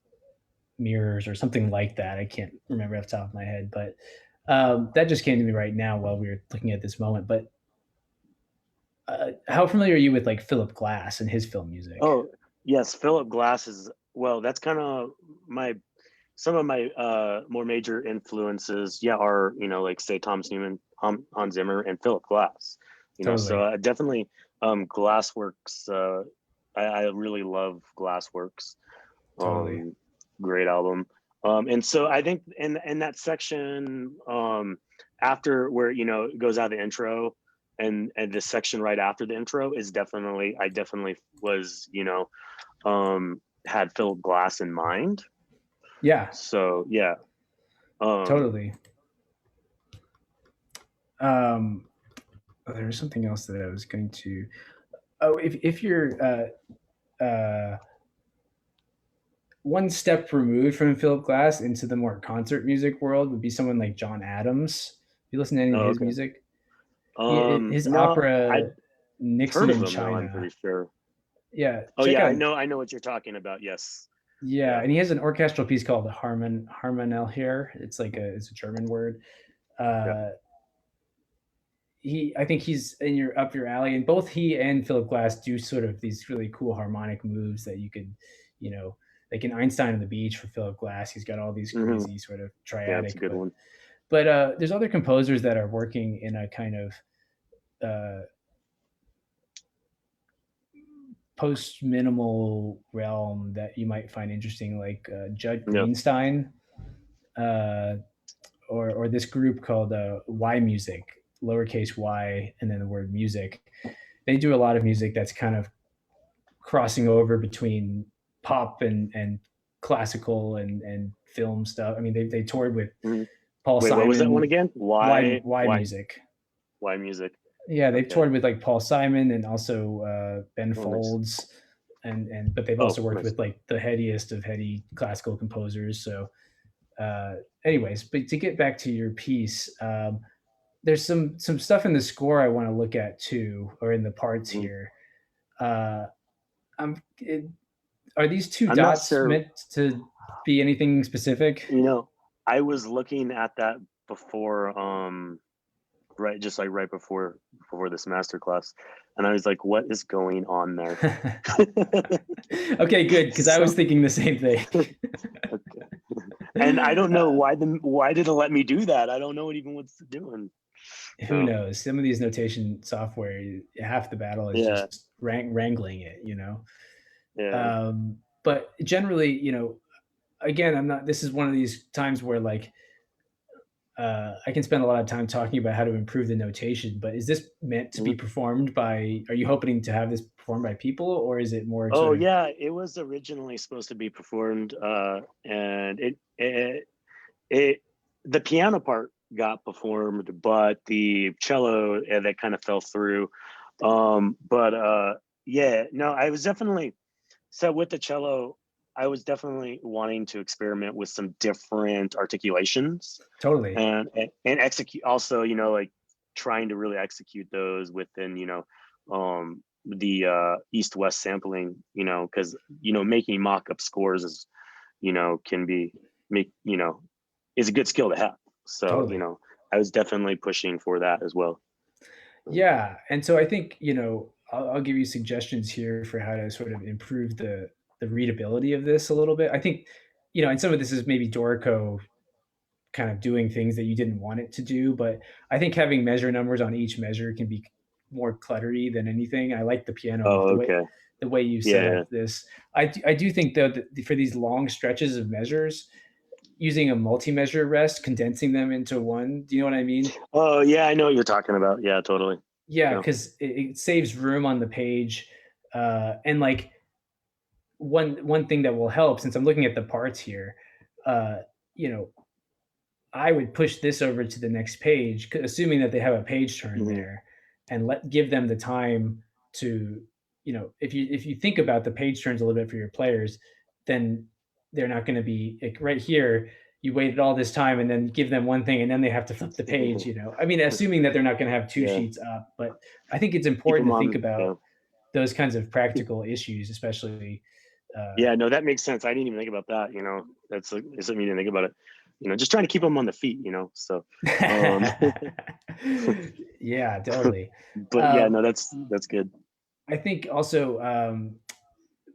Mirrors or something like that. I can't remember off the top of my head, but that just came to me right now while we were looking at this moment. But how familiar are you with like Philip Glass and his film music? Oh, yes, Philip Glass is, well, that's kind of some of my more major influences, are, like say Thomas Newman, Hans Zimmer, and Philip Glass. So Totally. definitely Glassworks. I really love Glassworks. Totally. Great album. And so I think in that section after where it goes out of the intro, and the section right after the intro is definitely, I definitely was had Philip Glass in mind. Yeah. So yeah. Totally. There's something else that I was going to. Oh, if you're one step removed from Philip Glass into the more concert music world would be someone like John Adams. You listen to any of his Okay. music? His No, opera I've Nixon heard of in him though, I'm China. pretty sure. Yeah. Oh Check yeah, out. I know what you're talking about. Yes. Yeah, and he has an orchestral piece called Harmonell here. It's like it's a German word. Yeah. I think he's up your alley, and both he and Philip Glass do sort of these really cool harmonic moves that you could, like in Einstein on the Beach for Philip Glass, he's got all these Mhm. crazy sort of Yeah, it's triadic, a good one. but there's other composers that are working in a kind of post minimal realm that you might find interesting, like Judd Greenstein, or this group called Y Music, lowercase y, and then the word music. They do a lot of music that's kind of crossing over between pop and classical and film stuff. I mean, they toured with Paul Simon. What was that one again? Y Music. Y Music. Yeah, they've toured with like Paul Simon and also Ben Folds, but they've also worked with like the headiest of heady classical composers. So, anyways, but to get back to your piece, there's some stuff in the score I want to look at too, or in the parts here. Are these two dots meant to be anything specific? I was looking at that before, right before this masterclass, and I was like, what is going on there? Okay, good, because I was thinking the same thing. Okay. And I don't know why did it let me do that? I don't know what's doing. Who knows? Some of these notation software, half the battle is just wrangling it, Yeah. But generally, again, this is one of these times where like I can spend a lot of time talking about how to improve the notation, but is this meant to be performed by, are you hoping to have this performed by people, or is it more yeah, it was originally supposed to be performed and the piano part got performed, but the cello that kind of fell through. I was definitely, so with the cello, I was definitely wanting to experiment with some different articulations. Totally. And execute also, like trying to really execute those within, the East-West sampling, because, making mock-up scores is, can be is a good skill to have. So, totally. I was definitely pushing for that as well. Yeah. And so I think, I'll give you suggestions here for how to sort of improve the readability of this a little bit. I think, and some of this is maybe Dorico kind of doing things that you didn't want it to do, but I think having measure numbers on each measure can be more cluttery than anything. I like the piano, the way you set up this. I do think though that for these long stretches of measures, using a multi-measure rest, condensing them into one. Do you know what I mean? Oh yeah, I know what you're talking about. Yeah, totally. Yeah, Yeah. because it saves room on the page. And like one thing that will help, since I'm looking at the parts here, uh, you know, I would push this over to the next page, assuming that they have a page turn Hmm. there, and give them the time to, if you think about the page turns a little bit for your players, then they're not going to be like right here. You waited all this time and then give them one thing and then they have to flip the page. I mean, assuming that they're not going to have two Yeah. sheets up, but I think it's Keep important them to think on. about Yeah. those kinds of practical issues, especially. Yeah. No, that makes sense. I didn't even think about that. That's something you didn't think about it. Just trying to keep them on the feet. So. Um, Yeah, totally. but yeah, Um, no, that's good. I think also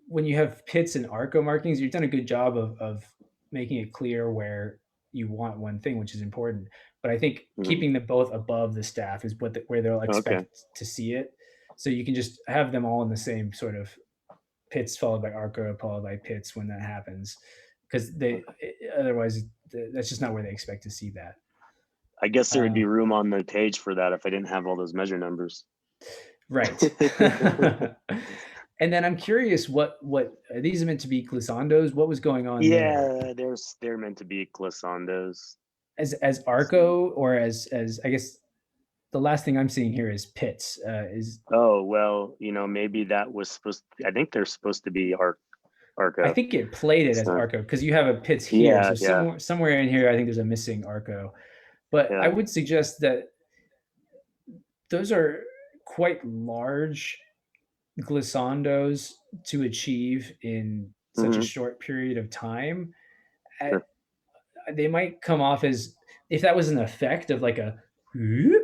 when you have pits and arco markings, you've done a good job of making it clear where you want one thing, which is important. But I think Hmm. keeping them both above the staff is where they'll Okay. expect to see it. So you can just have them all in the same sort of pits followed by arco followed by pits when that happens, because otherwise that's just not where they expect to see that. I guess there would be Um, room on the page for that if I didn't have all those measure numbers. right. And then I'm curious, what are these meant to be glissandos? What was going on there? Yeah, they're meant to be glissandos. As arco, or as I guess the last thing I'm seeing here is pits. Is Oh well, maybe that was supposed. I think they're supposed to be I arco. think it played it It's as not. arco because you have a pits here, Yeah, so yeah, somewhere in here I think there's a missing arco. But I yeah. would suggest that those are quite large glissandos to achieve in such a Hmm. short period of time. Sure. They might come off as, if that was an effect of like a whoop,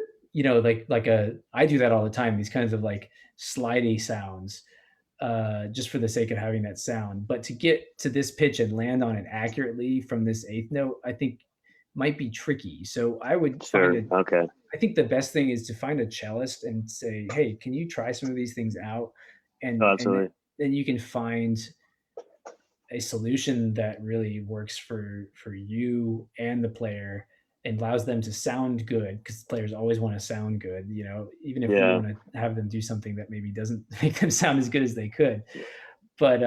like a, I do that all the time, these kinds of like slidey sounds, just for the sake of having that sound. But to get to this pitch and land on it accurately from this eighth note, I think might be tricky. So Sure. Okay. I think the best thing is to find a cellist and say, hey, can you try some of these things out? Oh, And absolutely. then you can find a solution that really works for you and the player and allows them to sound good, because players always want to sound good, even if we Yeah. want to have them do something that maybe doesn't make them sound as good as they could. But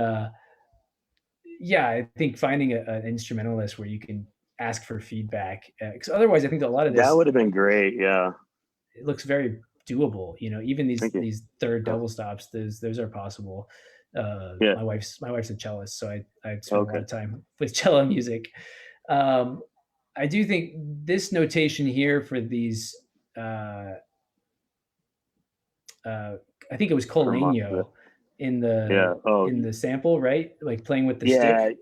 yeah, I think finding an instrumentalist where you can ask for feedback, because otherwise I think a lot of That this, would have been great. Yeah. it looks very doable. Even Thank you. these third double stops, those are possible. Yeah. My wife's a cellist, so I spend a lot Okay. of time with cello music. Um, I do think this notation here for these, uh, uh, I think it was Harmonica. Colegno in Yeah. Oh, the sample, right? Like playing with the yeah. stick.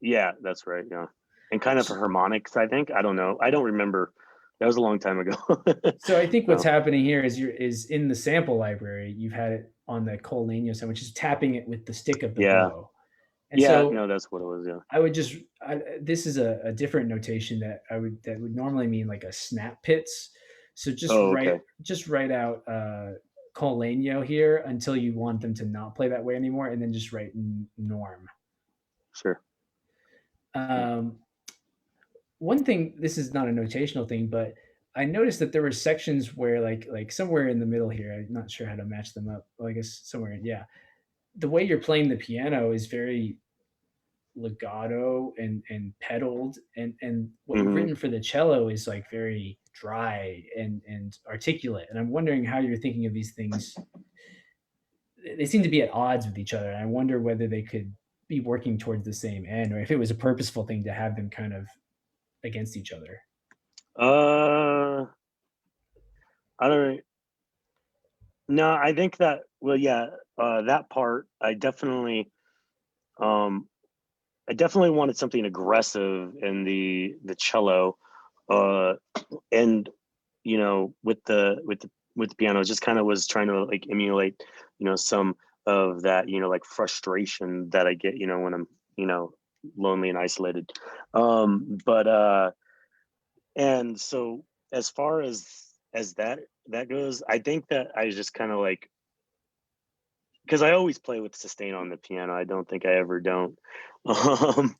Yeah. That's right. Yeah. And kind of for harmonics, I think. I don't know. I don't remember. That was a long time ago. So I think what's No. happening here is in the sample library, you've had it on the Colegno sound, which is tapping it with the stick of the Yeah. bow. And Yeah. so No, that's what it was. Yeah. I would this is a different notation that would normally mean like a snap pits. So Oh, okay. just write out Colegno here until you want them to not play that way anymore, and then just write norm. Sure. Um, One thing, this is not a notational thing, but I noticed that there were sections where like somewhere in the middle here, I'm not sure how to match them up. Well, I guess somewhere, yeah. The way you're playing the piano is very legato and pedaled, and what you've Hmm. written for the cello is like very dry and articulate. And I'm wondering how you're thinking of these things. They seem to be at odds with each other, and I wonder whether they could be working towards the same end, or if it was a purposeful thing to have them kind of against each other. I don't. No, I think that. Well, yeah. That part, um, I definitely wanted something aggressive in the cello, uh, and with the piano, just kind of was trying to like emulate, some of that, like frustration that I get, when I'm, lonely and isolated. But and so as far as that goes, I think that I just kind of like, because I always play with sustain on the piano. I don't think I ever don't. Um,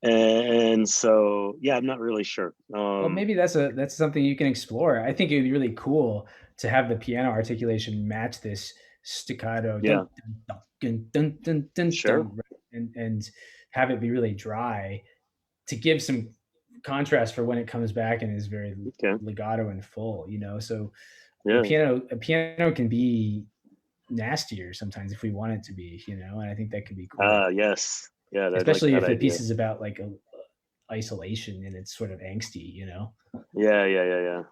and so yeah, I'm not really sure. Well, maybe that's something you can explore. I think it would be really cool to have the piano articulation match this staccato, Yeah. dun, dun, dun, dun, dun, Sure. dun, and have it be really dry to give some contrast for when it comes back and is very Okay. legato and full, you know. So Yeah. a piano can be nastier sometimes if we want it to be, you know, and I think that could be cool. Yes. Yeah. I'd like Especially that if the idea. piece is about like a isolation and it's sort of angsty, you know. Yeah.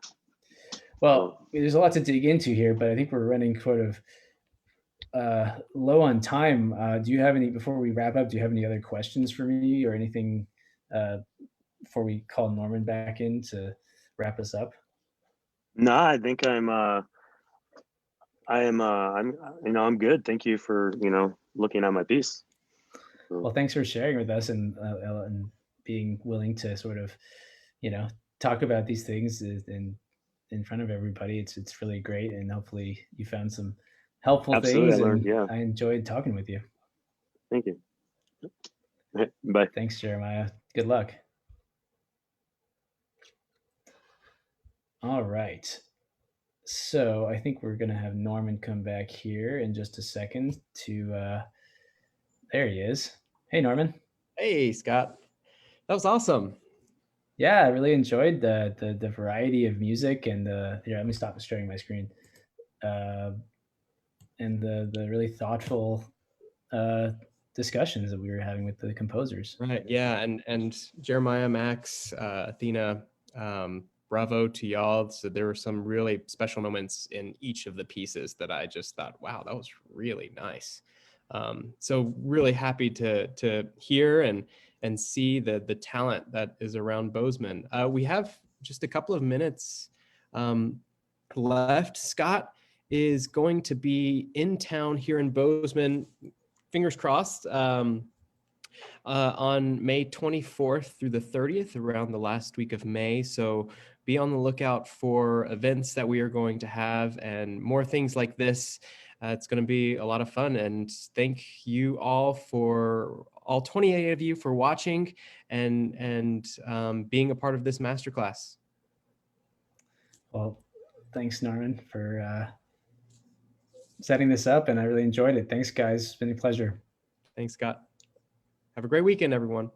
Well, there's a lot to dig into here, but I think we're running sort of low on time. Do you have any, before we wrap up, do you have any other questions for me or anything before we call Norman back in to wrap us up? No, I think I'm I'm good. Thank you for, looking at my piece. Well, thanks for sharing with us and being willing to sort of, you know, talk about these things in front of everybody. It's really great, and hopefully you found some helpful Absolutely, things. I learned, And yeah. I enjoyed talking with you. Thank you. Bye. Thanks, Jeremiah. Good luck. All right. So I think we're gonna have Norman come back here in just a second to there he is. Hey Norman. Hey, Scott. That was awesome. Yeah, I really enjoyed the variety of music and here, let me stop sharing my screen. And the really thoughtful discussions that we were having with the composers. Right. Yeah. And Jeremiah, Max, Athena, bravo to y'all. So there were some really special moments in each of the pieces that I just thought, wow, that was really nice. So really happy to hear and see the talent that is around Bozeman. We have just a couple of minutes left. Scott is going to be in town here in Bozeman, fingers crossed, on May 24th through the 30th, around the last week of May. So be on the lookout for events that we are going to have and more things like this. It's going to be a lot of fun. And thank you all, for all 28 of you, for watching and being a part of this masterclass. Well, thanks Norman for setting this up, and I really enjoyed it. Thanks guys, it's been a pleasure. Thanks, Scott. Have a great weekend, everyone.